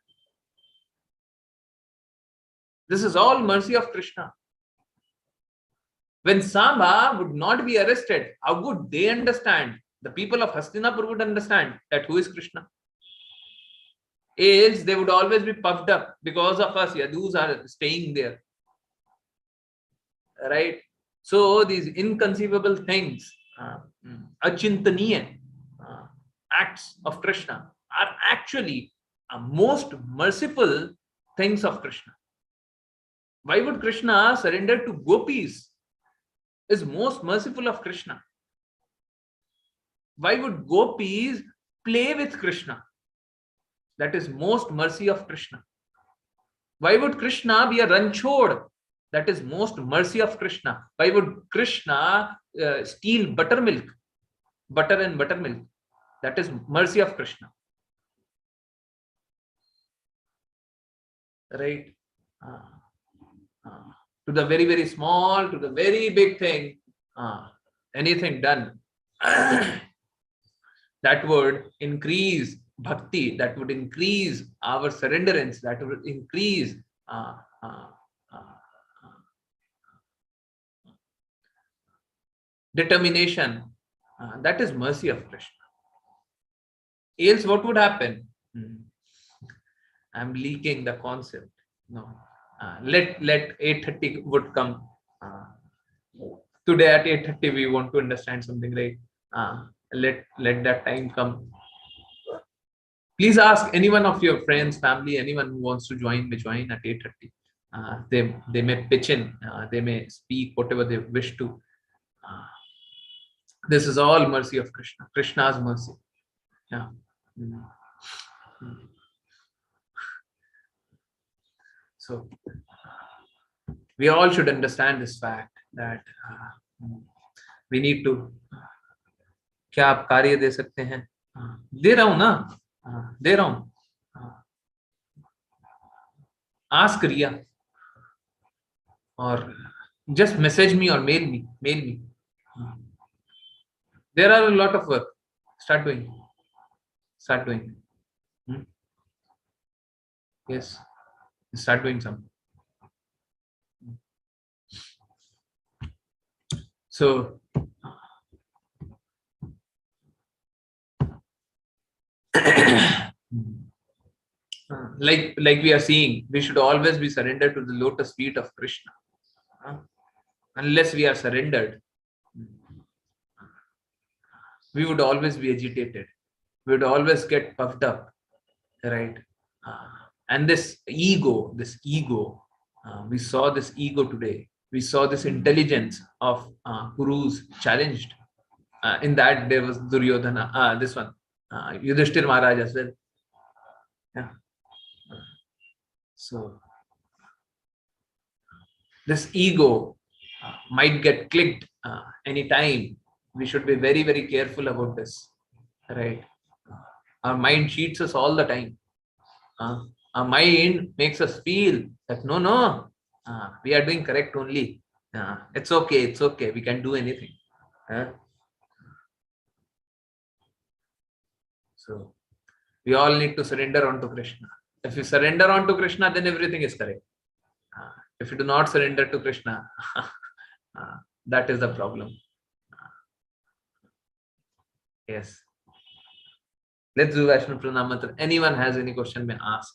This is all mercy of Krishna. When Samba would not be arrested, how would they understand? The people of Hastinapur would understand that who is Krishna. Else they would always be puffed up because of us. Yadus are staying there. Right? So these inconceivable things, achintaniya acts of Krishna are actually most merciful things of Krishna. Why would Krishna surrender to gopis? Is most merciful of Krishna. Why would gopis play with Krishna? That is most mercy of Krishna. Why would Krishna be a ranchod? That is most mercy of Krishna. Why would Krishna steal buttermilk, butter and buttermilk? That is mercy of Krishna. Right? To the very, very small, to the very big thing, anything done that would increase bhakti, that would increase our surrenderance, that would increase determination, that is mercy of Krishna. Else what would happen? I'm leaking the concept. No. Let 8:30 would come. Today at 8:30 we want to understand something, right? Let that time come. Please ask any one of your friends, family, anyone who wants to join, may join at 8:30. They may pitch in, they may speak whatever they wish to. This is all mercy of Krishna, Krishna's mercy. Yeah. So we all should understand this fact that we need to. क्या आप कार्य दे सकते हैं? दे रहा हूं ना, दे रहा हूं. Ask Riya or just message me or mail me. There are a lot of work. Start doing. Yes, start doing some. So like we are seeing, we should always be surrendered to the lotus feet of Krishna. Unless we are surrendered, we would always be agitated. We would always get puffed up, right? And this ego, we saw this ego today. We saw this intelligence of Kurus challenged. In that there was Duryodhana, this one, Yudhishthir Maharaj as well. Yeah. So this ego might get clicked anytime. We should be very, very careful about this, right? Our mind cheats us all the time. Our mind makes us feel that no, we are doing correct only. It's okay, we can do anything. So we all need to surrender onto Krishna. If you surrender onto Krishna, then everything is correct. If you do not surrender to Krishna, that is the problem. Yes. Let's do Vaishnav Pranam Mantra. Anyone has any question may ask.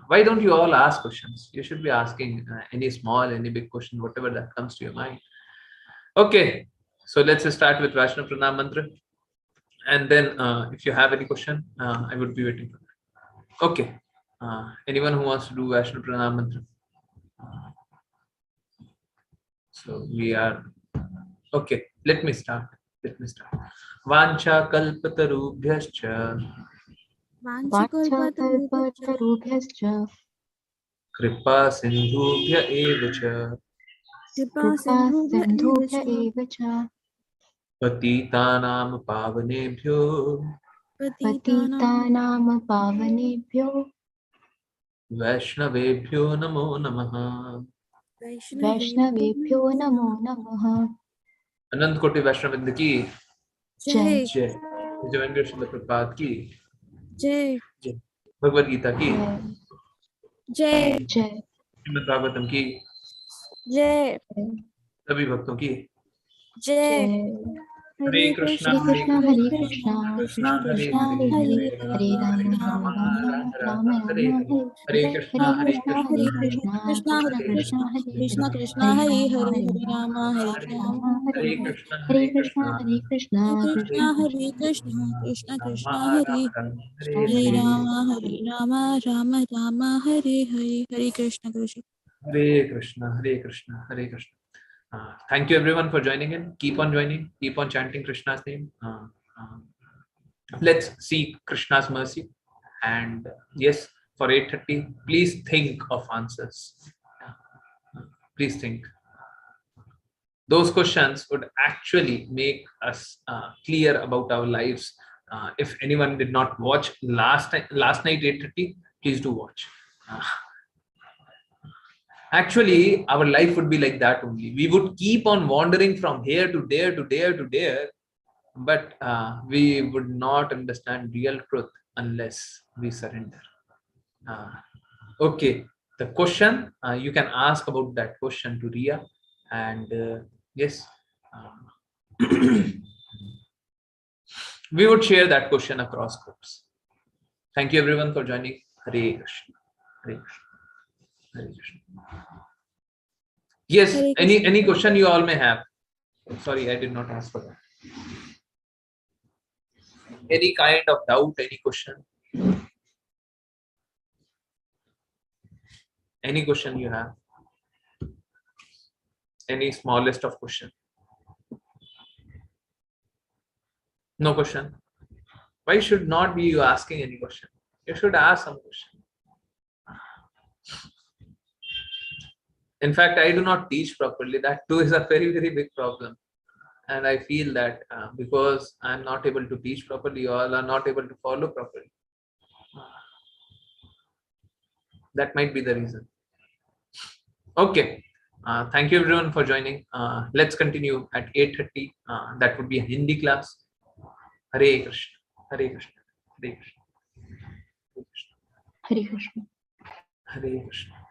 Why don't you all ask questions? You should be asking any small, any big question, whatever that comes to your mind. Okay. So let's start with Vaishnav Pranam Mantra. And then if you have any question, I would be waiting for that. Okay. Anyone who wants to do Vaishnav Pranam Mantra? So we are okay. Let me start. Vancha kalpatarubhyascha kripa sindhubhya evacha patitanam pavanebhyo वैष्णवेभ्यो नमो नमः। वैष्णवेभ्यो नमो नमः। अनंत कोटि वैष्णववृंद की जय जय। जय श्रील प्रभुपाद की जय जय। भगवद गीता की जय जय श्रीमद् भागवतम की जय सभी भक्तों की जय। जय। हरे कृष्णा हरे हरे कृष्णा हरे कृष्णा कृष्णा हरे कृष्णा कृष्णा हरे हरे हरे, हरे हरे राम हरे हरे राम राम, राम राम राम हरे राम हरे। हरे हरे हरे। कृष्णा हरे हरे कृष्णा कृष्णा हरे हरे कृष्णा कृष्णा कृष्णा हरे कृष्णा कृष्णा हरे हरे, कृष्णा कृष्णा हरे हरे राम हरे हरे हरे राम, राम हरे राम राम राम हरे हरे हरे। कृष्णा हरे हरे कृष्णा कृष्णा हरे कृष्णा हरे कृष्णा कृष्णा हरे कृष्णा कृष्णा कृष्णा कृष्ण कृष्ण राम हरे राम हरे Ram Hare Hare. Ram Ram Ram Hare Hare Hare Krishna Krishna. Hare Krishna, Hare Krishna, Hare Krishna. Thank you everyone for joining in. Keep on joining, keep on chanting Krishna's name. Let's seek Krishna's mercy. And yes, for 8:30, please think of answers. Please think. Those questions would actually make us clear about our lives. If anyone did not watch last night 8:30, please do watch. Uh, Actually, our life would be like that only. We would keep on wandering from here to there to there to there, but we would not understand real truth unless we surrender. Uh, okay, the question you can ask about that question to Ria, and yes, we would share that question across groups. Thank you everyone for joining. Hare Krishna. Hare Krishna. Hare Krishna. Yes, Hare any question you all may have. Sorry, I did not ask for that. Any kind of doubt, any question, any question you have, any smallest of question. No question. Why should not be you asking any question? You should ask some question. In fact, I do not teach properly. That too is a very, very big problem. And I feel that because I'm not able to teach properly, you all are not able to follow properly. That might be the reason. Okay. Thank you everyone for joining. Let's continue at 8:30. That would be a Hindi class. Hare Krishna. Hare Krishna. Hare Krishna. Hare Krishna. Hare Krishna. Hare Krishna.